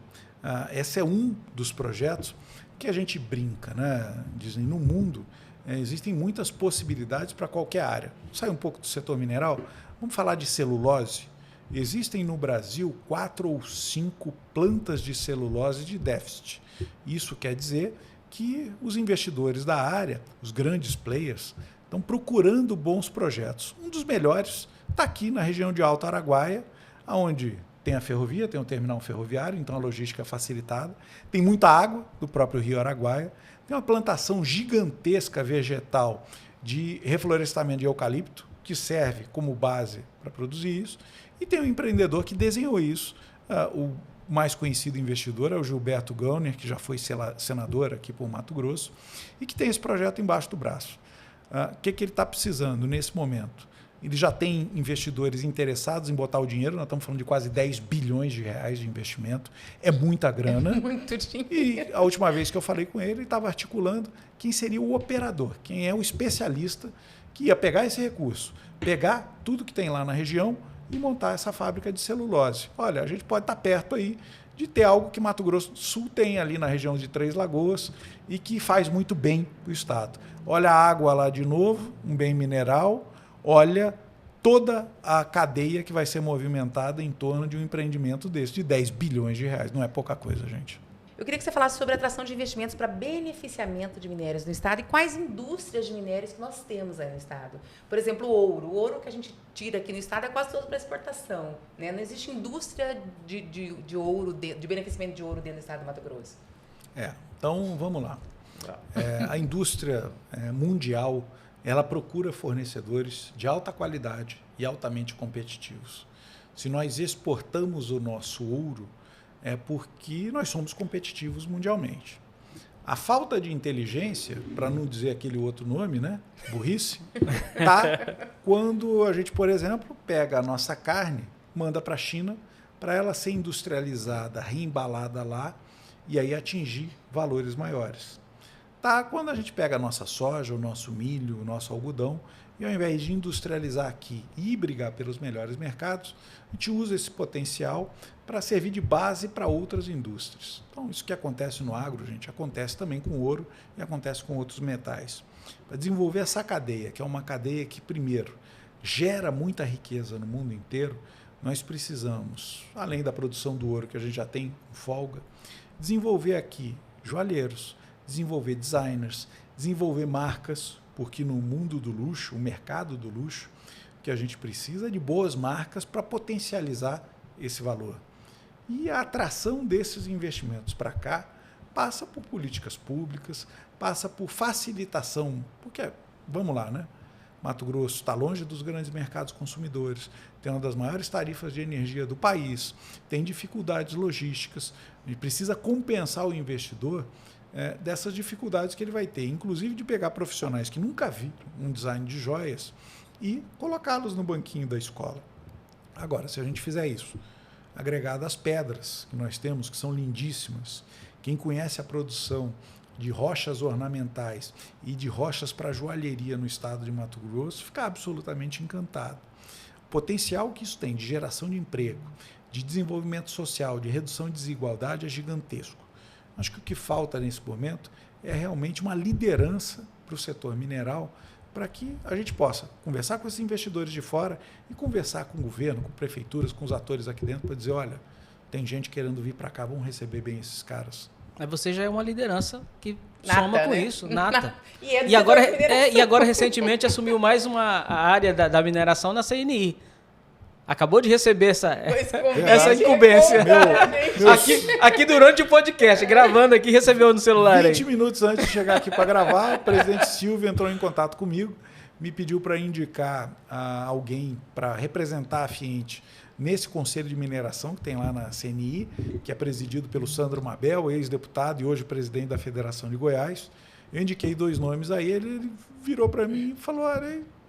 Esse é um dos projetos que a gente brinca, né? Dizem, no mundo existem muitas possibilidades para qualquer área. Sai um pouco do setor mineral, vamos falar de celulose. Existem no Brasil 4 ou 5 plantas de celulose de déficit. Isso quer dizer que os investidores da área, os grandes players, estão procurando bons projetos. Um dos melhores está aqui na região de Alto Araguaia, onde tem a ferrovia, tem um terminal ferroviário, então a logística é facilitada. Tem muita água do próprio Rio Araguaia. Tem uma plantação gigantesca vegetal de reflorestamento de eucalipto, que serve como base para produzir isso. E tem um empreendedor que desenhou isso. O mais conhecido investidor é o Gilberto Gauner, que já foi senador aqui por Mato Grosso, e que tem esse projeto embaixo do braço. O que ele está precisando nesse momento? Ele já tem investidores interessados em botar o dinheiro, nós estamos falando de quase 10 bilhões de reais de investimento, é muita grana. É muito dinheiro. E a última vez que eu falei com ele estava articulando quem seria o operador, quem é o especialista que ia pegar esse recurso, pegar tudo que tem lá na região e montar essa fábrica de celulose. Olha, a gente pode estar perto aí de ter algo que Mato Grosso do Sul tem ali na região de Três Lagoas e que faz muito bem para o Estado. Olha a água lá de novo, um bem mineral, olha toda a cadeia que vai ser movimentada em torno de um empreendimento desse, de 10 bilhões de reais. Não é pouca coisa, gente. Eu queria que você falasse sobre a atração de investimentos para beneficiamento de minérios no Estado e quais indústrias de minérios que nós temos aí no Estado. Por exemplo, o ouro. O ouro que a gente tira aqui no Estado é quase todo para exportação, né? Não existe indústria de ouro, de beneficiamento de ouro dentro do Estado do Mato Grosso. Então, vamos lá. A indústria mundial, ela procura fornecedores de alta qualidade e altamente competitivos. Se nós exportamos o nosso ouro, é porque nós somos competitivos mundialmente. A falta de inteligência, para não dizer aquele outro nome, né? Burrice, tá quando a gente, por exemplo, pega a nossa carne, manda para a China, para ela ser industrializada, reembalada lá e aí atingir valores maiores. Tá quando a gente pega a nossa soja, o nosso milho, o nosso algodão, e ao invés de industrializar aqui e brigar pelos melhores mercados, a gente usa esse potencial para servir de base para outras indústrias. Então, isso que acontece no agro, gente, acontece também com ouro e acontece com outros metais. Para desenvolver essa cadeia, que é uma cadeia que, primeiro, gera muita riqueza no mundo inteiro, nós precisamos, além da produção do ouro que a gente já tem com folga, desenvolver aqui joalheiros, desenvolver designers, desenvolver marcas, porque no mundo do luxo, o mercado do luxo, o que a gente precisa é de boas marcas para potencializar esse valor. E a atração desses investimentos para cá passa por políticas públicas, passa por facilitação, porque, vamos lá, né? Mato Grosso está longe dos grandes mercados consumidores, tem uma das maiores tarifas de energia do país, tem dificuldades logísticas, e precisa compensar o investidor dessas dificuldades que ele vai ter, inclusive de pegar profissionais que nunca viram um design de joias e colocá-los no banquinho da escola. Agora, se a gente fizer isso, agregado às pedras que nós temos, que são lindíssimas, quem conhece a produção de rochas ornamentais e de rochas para joalheria no estado de Mato Grosso, fica absolutamente encantado. O potencial que isso tem de geração de emprego, de desenvolvimento social, de redução de desigualdade é gigantesco. Acho que o que falta nesse momento é realmente uma liderança para o setor mineral, para que a gente possa conversar com esses investidores de fora e conversar com o governo, com prefeituras, com os atores aqui dentro, para dizer, olha, tem gente querendo vir para cá, vamos receber bem esses caras. Mas você já é uma liderança que Nata, soma com né? isso, nata. E agora recentemente assumiu mais uma área da mineração na CNI. Acabou de receber essa incumbência. Aqui durante o podcast, gravando aqui, recebeu no celular. 20 minutos antes de chegar aqui para gravar, o presidente Silvio entrou em contato comigo, me pediu para indicar alguém para representar a Fiente nesse Conselho de Mineração que tem lá na CNI, que é presidido pelo Sandro Mabel, ex-deputado e hoje presidente da Federação de Goiás. Eu indiquei 2 nomes a ele virou para mim e falou,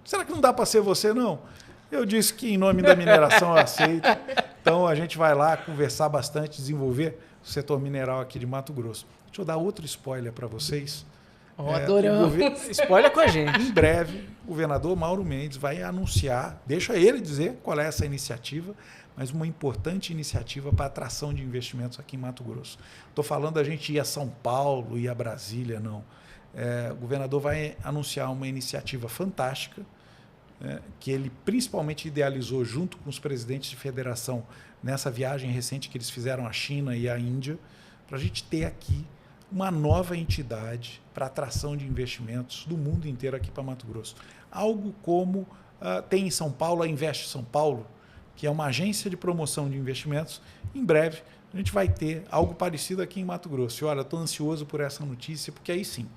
será que não dá para ser você, não? Eu disse que em nome da mineração eu aceito. Então a gente vai lá conversar bastante, desenvolver o setor mineral aqui de Mato Grosso. Deixa eu dar outro spoiler para vocês. Adoramos. Spoiler com a gente. Em breve, o governador Mauro Mendes vai anunciar, deixa ele dizer qual é essa iniciativa, mas uma importante iniciativa para atração de investimentos aqui em Mato Grosso. Estou falando a gente ir a São Paulo, ir a Brasília, não. O governador vai anunciar uma iniciativa fantástica, que ele principalmente idealizou junto com os presidentes de federação nessa viagem recente que eles fizeram à China e à Índia, para a gente ter aqui uma nova entidade para atração de investimentos do mundo inteiro aqui para Mato Grosso. Algo como tem em São Paulo a Investe São Paulo, que é uma agência de promoção de investimentos. Em breve, a gente vai ter algo parecido aqui em Mato Grosso. E olha, estou ansioso por essa notícia, porque aí sim,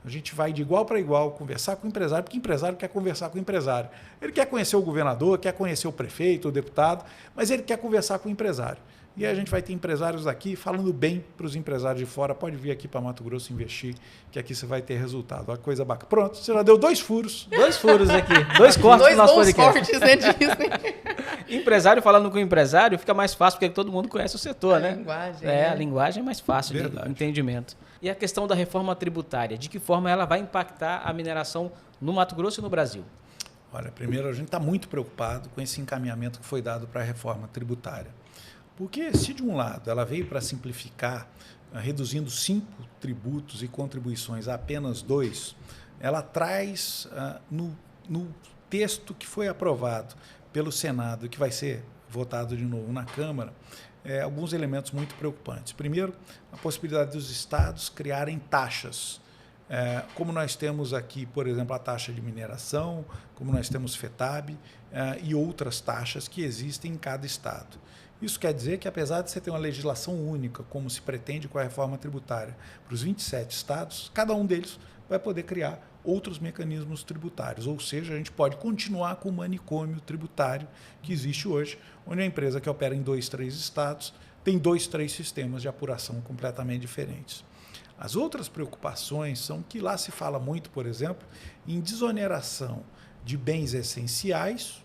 a gente vai de igual para igual conversar com o empresário, porque o empresário quer conversar com o empresário. Ele quer conhecer o governador, quer conhecer o prefeito, o deputado, mas ele quer conversar com o empresário. E aí a gente vai ter empresários aqui falando bem para os empresários de fora. Pode vir aqui para Mato Grosso investir, que aqui você vai ter resultado. Olha que coisa bacana. Pronto, você já deu 2 furos. 2 furos aqui. 2 cortes no nosso podcast. 2 bons cortes, né, Disney? Empresário falando com o empresário fica mais fácil, porque todo mundo conhece o setor, né? Linguagem. A linguagem é mais fácil de entendimento. E a questão da reforma tributária, de que forma ela vai impactar a mineração no Mato Grosso e no Brasil? Olha, primeiro a gente está muito preocupado com esse encaminhamento que foi dado para a reforma tributária. Porque se de um lado ela veio para simplificar, reduzindo 5 tributos e contribuições a apenas 2, ela traz no texto que foi aprovado pelo Senado, que vai ser votado de novo na Câmara, alguns elementos muito preocupantes. Primeiro, a possibilidade dos estados criarem taxas, como nós temos aqui, por exemplo, a taxa de mineração, como nós temos FETAB e outras taxas que existem em cada estado. Isso quer dizer que, apesar de você ter uma legislação única, como se pretende com a reforma tributária, para os 27 estados, cada um deles vai poder criar outros mecanismos tributários. Ou seja, a gente pode continuar com o manicômio tributário que existe hoje, onde a empresa que opera em 2, 3 estados tem 2, 3 sistemas de apuração completamente diferentes. As outras preocupações são que lá se fala muito, por exemplo, em desoneração de bens essenciais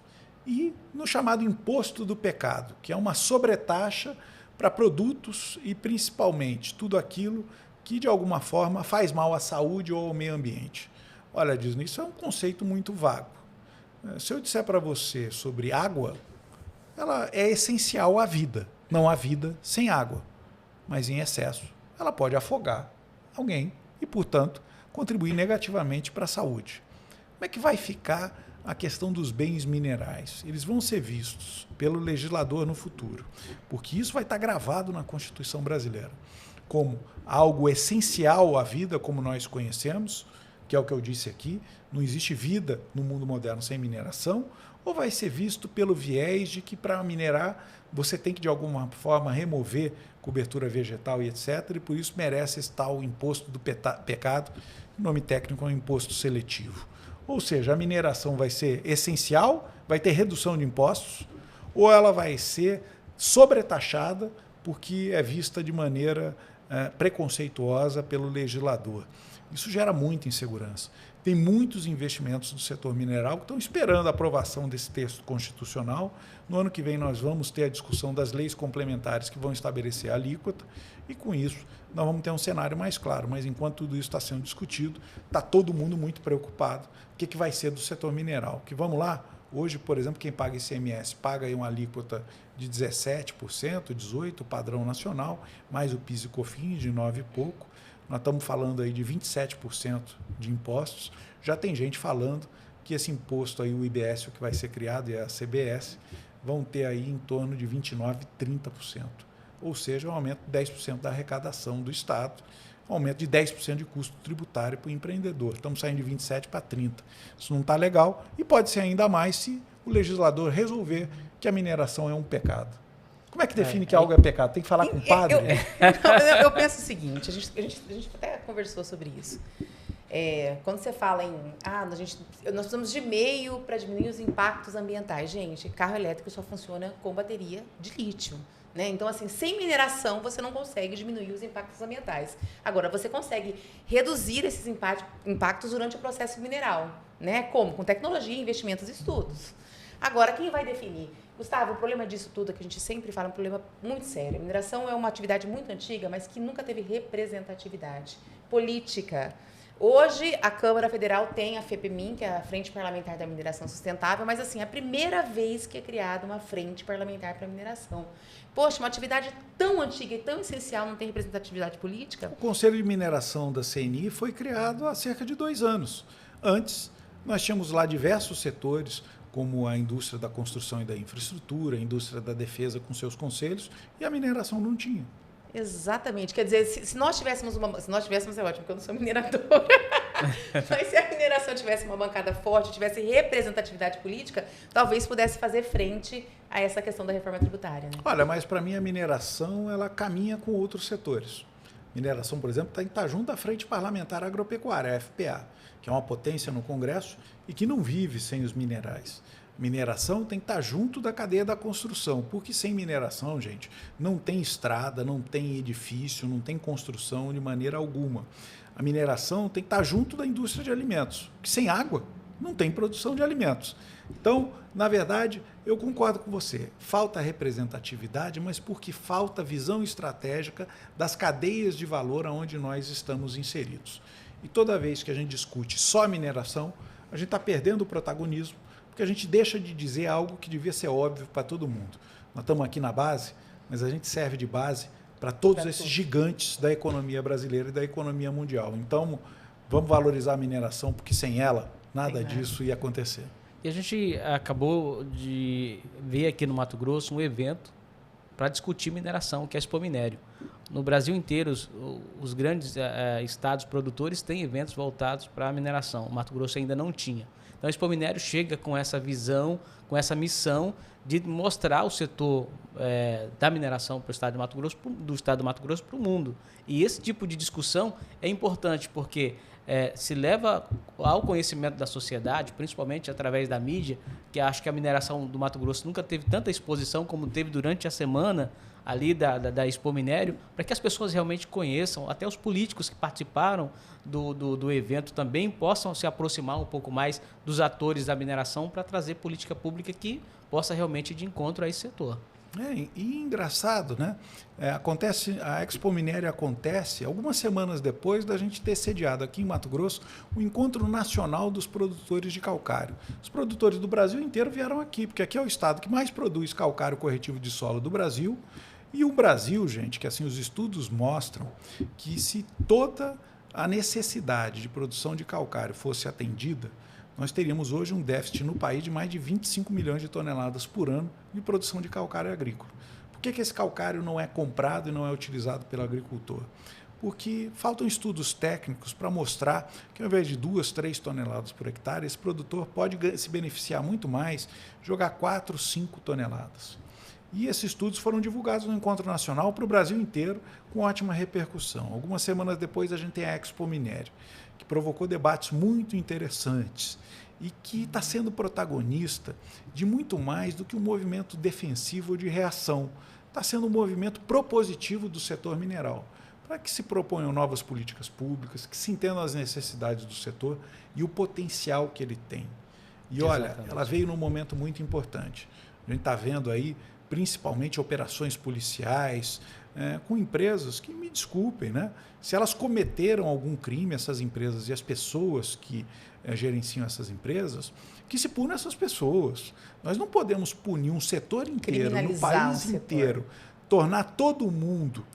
e no chamado imposto do pecado, que é uma sobretaxa para produtos e principalmente tudo aquilo que de alguma forma faz mal à saúde ou ao meio ambiente. Olha, Disney, isso é um conceito muito vago. Se eu disser para você sobre água, ela é essencial à vida, não há vida sem água, mas em excesso ela pode afogar alguém e, portanto, contribuir negativamente para a saúde. Como é que vai ficar a questão dos bens minerais? Eles vão ser vistos pelo legislador no futuro, porque isso vai estar gravado na Constituição brasileira como algo essencial à vida como nós conhecemos, que é o que eu disse aqui, não existe vida no mundo moderno sem mineração, ou vai ser visto pelo viés de que para minerar você tem que de alguma forma remover cobertura vegetal e etc, e por isso merece esse tal imposto do pecado, o nome técnico é um imposto seletivo. Ou seja, a mineração vai ser essencial, vai ter redução de impostos, ou ela vai ser sobretaxada porque é vista de maneira preconceituosa pelo legislador. Isso gera muita insegurança. Tem muitos investimentos do setor mineral que estão esperando a aprovação desse texto constitucional. No ano que vem nós vamos ter a discussão das leis complementares que vão estabelecer a alíquota e com isso nós vamos ter um cenário mais claro. Mas enquanto tudo isso está sendo discutido, está todo mundo muito preocupado. O que vai ser do setor mineral? Que vamos lá, hoje, por exemplo, quem paga ICMS paga aí uma alíquota de 17%, 18%, padrão nacional, mais o PIS e COFINS de 9 e pouco. Nós estamos falando aí de 27% de impostos. Já tem gente falando que esse imposto aí, o IBS, o que vai ser criado, e a CBS, vão ter aí em torno de 29%, 30%. Ou seja, um aumento de 10% da arrecadação do Estado, um aumento de 10% de custo tributário para o empreendedor. Estamos saindo de 27% para 30%. Isso não está legal e pode ser ainda mais se o legislador resolver que a mineração é um pecado. Como é que define que algo é pecado? Tem que falar com o padre? Eu penso o seguinte, a gente até conversou sobre isso. Quando você fala em... nós precisamos de meio para diminuir os impactos ambientais. Gente, carro elétrico só funciona com bateria de lítio. Né? Então, assim, sem mineração, você não consegue diminuir os impactos ambientais. Agora, você consegue reduzir esses impactos durante o processo mineral. Né? Como? Com tecnologia, investimentos e estudos. Agora, quem vai definir? Gustavo, o problema disso tudo, que a gente sempre fala, é um problema muito sério. A mineração é uma atividade muito antiga, mas que nunca teve representatividade política. Hoje, a Câmara Federal tem a FEPEMIN, que é a Frente Parlamentar da Mineração Sustentável, mas, assim, é a primeira vez que é criada uma frente parlamentar para a mineração. Poxa, uma atividade tão antiga e tão essencial não tem representatividade política? O Conselho de Mineração da CNI foi criado há cerca de 2 anos. Antes, nós tínhamos lá diversos setores, como a indústria da construção e da infraestrutura, a indústria da defesa com seus conselhos, e a mineração não tinha. Exatamente. Quer dizer, se nós tivéssemos é ótimo, porque eu não sou mineradora. Mas se a mineração tivesse uma bancada forte, tivesse representatividade política, talvez pudesse fazer frente a essa questão da reforma tributária. Né? Olha, mas para mim a mineração ela caminha com outros setores. Mineração, por exemplo, está junto à Frente Parlamentar Agropecuária, a FPA, que é uma potência no Congresso e que não vive sem os minerais. Mineração tem que estar junto da cadeia da construção, porque sem mineração, gente, não tem estrada, não tem edifício, não tem construção de maneira alguma. A mineração tem que estar junto da indústria de alimentos, porque sem água não tem produção de alimentos. Então, na verdade, eu concordo com você, falta representatividade, mas porque falta visão estratégica das cadeias de valor onde nós estamos inseridos. E toda vez que a gente discute só mineração, a gente está perdendo o protagonismo, porque a gente deixa de dizer algo que devia ser óbvio para todo mundo. Nós estamos aqui na base, mas a gente serve de base para todos esses gigantes da economia brasileira e da economia mundial. Então, vamos valorizar a mineração, porque sem ela, nada disso ia acontecer. E a gente acabou de ver aqui no Mato Grosso um evento para discutir mineração, que é a Expo Minério. No Brasil inteiro, os grandes estados produtores têm eventos voltados para a mineração. O Mato Grosso ainda não tinha. Então, a Expo Minério chega com essa visão, com essa missão de mostrar o setor da mineração para o estado de Mato Grosso, do estado do Mato Grosso para o mundo. E esse tipo de discussão é importante porque se leva ao conhecimento da sociedade, principalmente através da mídia, que acho que a mineração do Mato Grosso nunca teve tanta exposição como teve durante a semana ali da Expo Minério, para que as pessoas realmente conheçam, até os políticos que participaram do evento também possam se aproximar um pouco mais dos atores da mineração para trazer política pública que possa realmente ir de encontro a esse setor. E engraçado, né? A Expo Minério acontece algumas semanas depois da gente ter sediado aqui em Mato Grosso o Encontro Nacional dos Produtores de Calcário. Os produtores do Brasil inteiro vieram aqui, porque aqui é o estado que mais produz calcário corretivo de solo do Brasil. E o Brasil, gente, que assim os estudos mostram que se toda a necessidade de produção de calcário fosse atendida, nós teríamos hoje um déficit no país de mais de 25 milhões de toneladas por ano de produção de calcário agrícola. Por que esse calcário não é comprado e não é utilizado pelo agricultor? Porque faltam estudos técnicos para mostrar que, ao invés de 2, 3 toneladas por hectare, esse produtor pode se beneficiar muito mais, jogar 4, 5 toneladas. E esses estudos foram divulgados no Encontro Nacional para o Brasil inteiro, com ótima repercussão. Algumas semanas depois, a gente tem a Expo Minério, que provocou debates muito interessantes e que está sendo protagonista de muito mais do que um movimento defensivo ou de reação. Está sendo um movimento propositivo do setor mineral, para que se proponham novas políticas públicas, que se entendam as necessidades do setor e o potencial que ele tem. E olha, ela veio num momento muito importante. A gente está vendo aí, principalmente operações policiais, com empresas que, me desculpem, né? Se elas cometeram algum crime, essas empresas e as pessoas que gerenciam essas empresas, que se punam essas pessoas. Nós não podemos punir um setor inteiro, no país inteiro, tornar todo mundo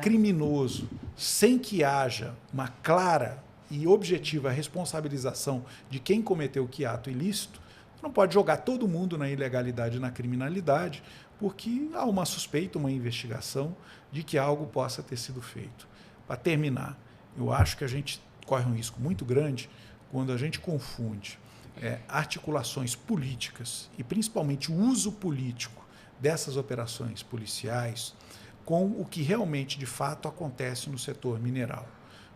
criminoso, sem que haja uma clara e objetiva responsabilização de quem cometeu que ato ilícito. Não pode jogar todo mundo na ilegalidade e na criminalidade, porque há uma suspeita, uma investigação de que algo possa ter sido feito. Para terminar, eu acho que a gente corre um risco muito grande quando a gente confunde articulações políticas e principalmente o uso político dessas operações policiais com o que realmente, de fato, acontece no setor mineral.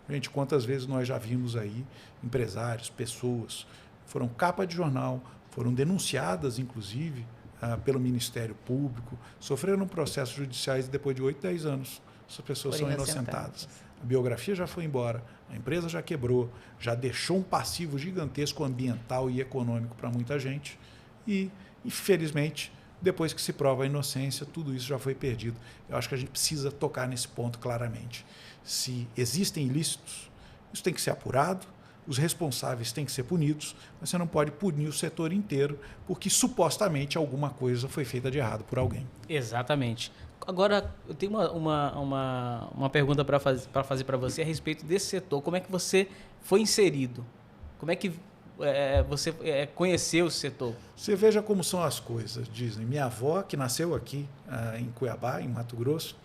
Gente, quantas vezes nós já vimos aí empresários, pessoas, foram capa de jornal, foram denunciadas, inclusive, pelo Ministério Público, sofreram processos judiciais e depois de 8, 10 anos, essas pessoas são inocentadas. A biografia já foi embora, a empresa já quebrou, já deixou um passivo gigantesco ambiental e econômico para muita gente e, infelizmente, depois que se prova a inocência, tudo isso já foi perdido. Eu acho que a gente precisa tocar nesse ponto claramente. Se existem ilícitos, isso tem que ser apurado, os responsáveis têm que ser punidos, mas você não pode punir o setor inteiro porque supostamente alguma coisa foi feita de errado por alguém. Exatamente. Agora, eu tenho uma pergunta para fazer para você a respeito desse setor. Como é que você foi inserido? Como é que você conheceu o setor? Você veja como são as coisas, dizem. Minha avó, que nasceu aqui em Cuiabá, em Mato Grosso,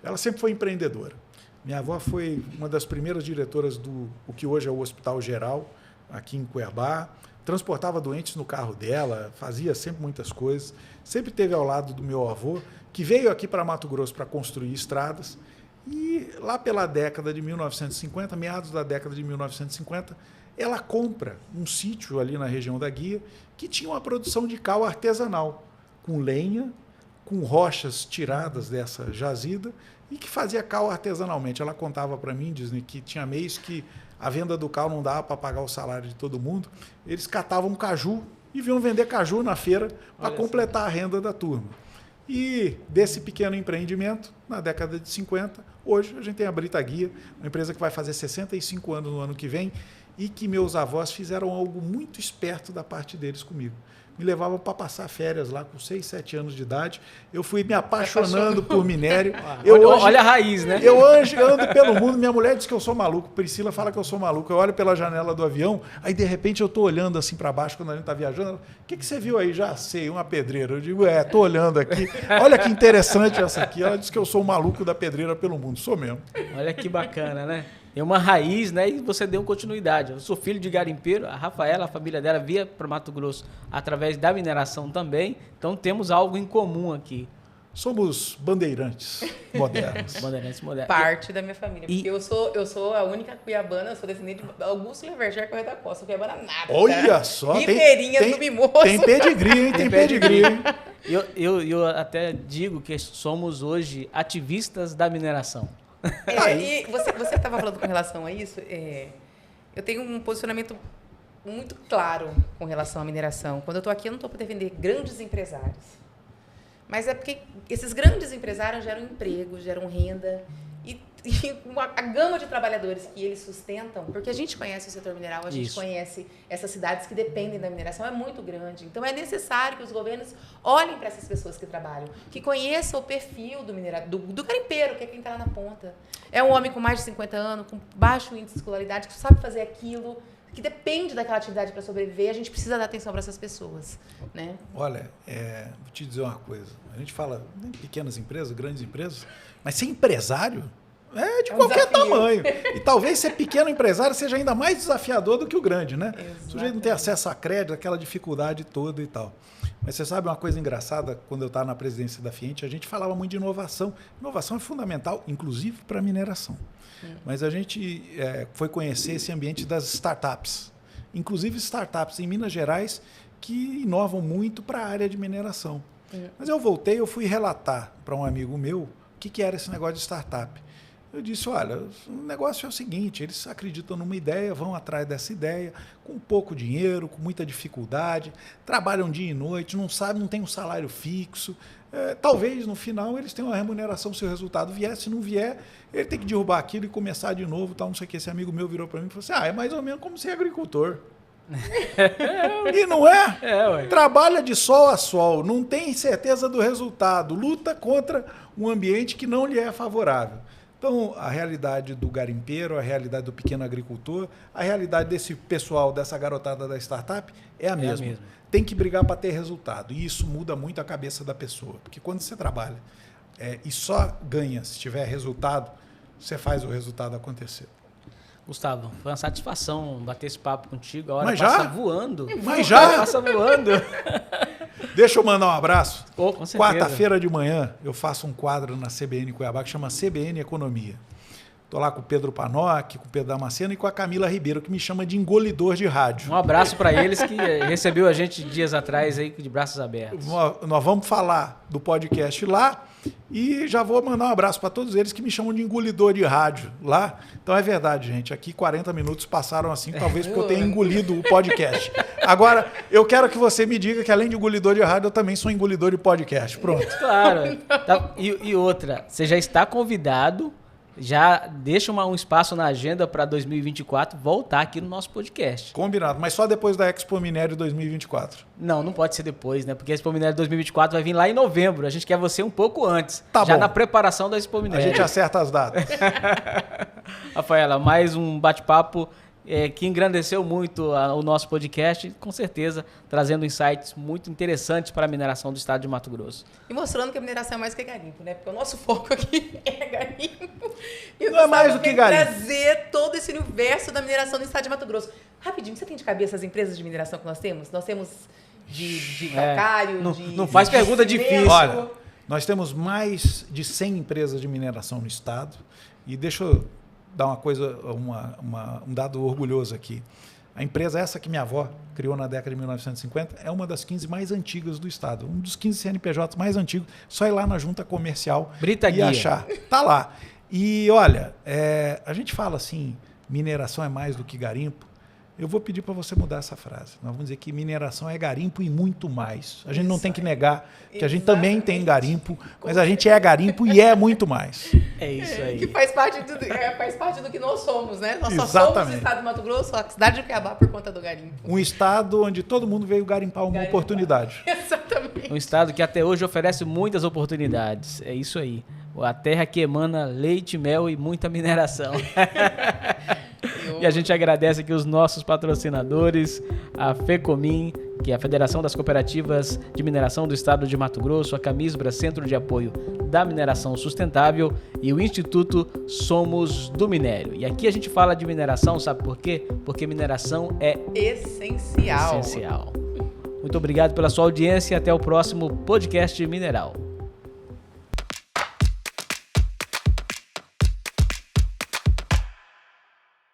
ela sempre foi empreendedora. Minha avó foi uma das primeiras diretoras do que hoje é o Hospital Geral, aqui em Cuiabá. Transportava doentes no carro dela, fazia sempre muitas coisas. Sempre esteve ao lado do meu avô, que veio aqui para Mato Grosso para construir estradas. E lá pela década de 1950, meados da década de 1950, ela compra um sítio ali na região da Guia que tinha uma produção de cal artesanal, com lenha, com rochas tiradas dessa jazida e que fazia cal artesanalmente. Ela contava para mim, Disney, que tinha mês que a venda do cal não dava para pagar o salário de todo mundo. Eles catavam caju e vinham vender caju na feira para completar a renda da turma. E desse pequeno empreendimento, na década de 50, hoje a gente tem a Brita Guia, uma empresa que vai fazer 65 anos no ano que vem e que meus avós fizeram algo muito esperto da parte deles comigo. Me levavam para passar férias lá com 6, 7 anos de idade. Eu fui me apaixonando por minério. Olha a raiz, né? Eu hoje ando pelo mundo, minha mulher diz que eu sou maluco, Priscila fala que eu sou maluco. Eu olho pela janela do avião, aí de repente eu estou olhando assim para baixo quando a gente está viajando. Ela, o que você viu aí? Já sei, uma pedreira. Eu digo, estou olhando aqui. Olha que interessante essa aqui. Ela diz que eu sou o maluco da pedreira pelo mundo. Sou mesmo. Olha que bacana, né? É uma raiz, né? E você deu continuidade. Eu sou filho de garimpeiro, a Rafaela, a família dela via para Mato Grosso através da mineração também. Então temos algo em comum aqui. Somos bandeirantes modernos. Bandeirantes modernos. Parte da minha família. Porque eu sou a única cuiabana, eu sou descendente de Augusto Leverger Correia da Costa. Cuiabana nada. Olha cara. só. Ribeirinhas do Mimoso. Tem pedigree, hein? Tem pedigree, hein? Eu até digo que somos hoje ativistas da mineração. E você estava falando com relação a isso, eu tenho um posicionamento muito claro com relação à mineração. Quando eu estou aqui, eu não estou para defender grandes empresários. Mas é porque esses grandes empresários geram emprego, geram renda e a gama de trabalhadores que eles sustentam, porque a gente conhece o setor mineral, a gente conhece essas cidades que dependem da mineração, é muito grande. Então, é necessário que os governos olhem para essas pessoas que trabalham, que conheçam o perfil do minerador, do garimpeiro, que é quem está lá na ponta. É um homem com mais de 50 anos, com baixo índice de escolaridade, que sabe fazer aquilo, que depende daquela atividade para sobreviver. A gente precisa dar atenção para essas pessoas, né? Olha, vou te dizer uma coisa. A gente fala em pequenas empresas, grandes empresas, mas ser empresário é de qualquer tamanho. E talvez ser pequeno empresário seja ainda mais desafiador do que o grande, né? Exatamente. O sujeito não tem acesso a crédito, aquela dificuldade toda e tal. Mas você sabe uma coisa engraçada? Quando eu estava na presidência da Fiente, a gente falava muito de inovação. Inovação é fundamental, inclusive para a mineração. Mas a gente foi conhecer esse ambiente das startups. Inclusive startups em Minas Gerais que inovam muito para a área de mineração. Mas eu fui relatar para um amigo meu o que era esse negócio de startup. Eu disse, olha, o negócio é o seguinte, eles acreditam numa ideia, vão atrás dessa ideia, com pouco dinheiro, com muita dificuldade, trabalham dia e noite, não tem um salário fixo. Talvez, no final, eles tenham uma remuneração se o resultado vier. Se não vier, ele tem que derrubar aquilo e começar de novo, tal, não sei o que. Esse amigo meu virou para mim e falou assim, é mais ou menos como ser agricultor. E não é? Ué. Trabalha de sol a sol, não tem certeza do resultado, luta contra um ambiente que não lhe é favorável. Então, a realidade do garimpeiro, a realidade do pequeno agricultor, a realidade desse pessoal, dessa garotada da startup é a mesma. Tem que brigar para ter resultado. E isso muda muito a cabeça da pessoa. Porque quando você trabalha e só ganha se tiver resultado, você faz o resultado acontecer. Gustavo, foi uma satisfação bater esse papo contigo. A hora Mas passa já? voando. Mas já? Passa voando. Deixa eu mandar um abraço. Com certeza. Quarta-feira de manhã eu faço um quadro na CBN Cuiabá que chama CBN Economia. Estou lá com o Pedro Panoc, com o Pedro Damasceno e com a Camila Ribeiro, que me chama de engolidor de rádio. Um abraço para eles que recebeu a gente dias atrás aí de braços abertos. Nós vamos falar do podcast lá e já vou mandar um abraço para todos eles que me chamam de engolidor de rádio lá. Então é verdade, gente. Aqui 40 minutos passaram assim, talvez porque eu tenha engolido o podcast. Agora, eu quero que você me diga que além de engolidor de rádio, eu também sou engolidor de podcast. Pronto. Claro. E outra, você já está convidado. Já deixa um espaço na agenda para 2024 voltar aqui no nosso podcast. Combinado, mas só depois da Expo Minério 2024. Não pode ser depois, né? Porque a Expo Minério 2024 vai vir lá em novembro. A gente quer você um pouco antes. Tá já bom. Na preparação da Expo Minério. A gente acerta as datas. Rafaela, mais um bate-papo que engrandeceu muito o nosso podcast, com certeza trazendo insights muito interessantes para a mineração do estado de Mato Grosso. E mostrando que a mineração é mais que garimpo, né? Porque o nosso foco aqui é garimpo. E não é mais do que garimpo. Trazer todo esse universo da mineração do estado de Mato Grosso. Rapidinho, você tem de cabeça as empresas de mineração que nós temos? Nós temos de calcário, não faz pergunta difícil. Olha, nós temos mais de 100 empresas de mineração no estado. E deixa eu dar um dado orgulhoso aqui. A empresa essa que minha avó criou na década de 1950 é uma das 15 mais antigas do estado. Um dos 15 CNPJs mais antigos. Só ir lá na junta comercial Brita e Guia. achar. Tá lá. E olha, a gente fala assim, mineração é mais do que garimpo. Eu vou pedir para você mudar essa frase. Nós vamos dizer que mineração é garimpo e muito mais. A gente não tem que negar que a gente também tem garimpo, mas a gente é garimpo e é muito mais. É isso aí. Que faz parte do que nós somos, né? Nós só somos Exatamente. o estado de Mato Grosso, a cidade de Cuiabá, por conta do garimpo. Um estado onde todo mundo veio garimpar uma oportunidade. Exatamente. Um estado que até hoje oferece muitas oportunidades. É isso aí. A terra que emana leite, mel e muita mineração. E a gente agradece aqui os nossos patrocinadores, a FECOMIN, que é a Federação das Cooperativas de Mineração do Estado de Mato Grosso, a Camisbra, Centro de Apoio da Mineração Sustentável, e o Instituto Somos do Minério. E aqui a gente fala de mineração, sabe por quê? Porque mineração é essencial. Muito obrigado pela sua audiência e até o próximo podcast Mineral.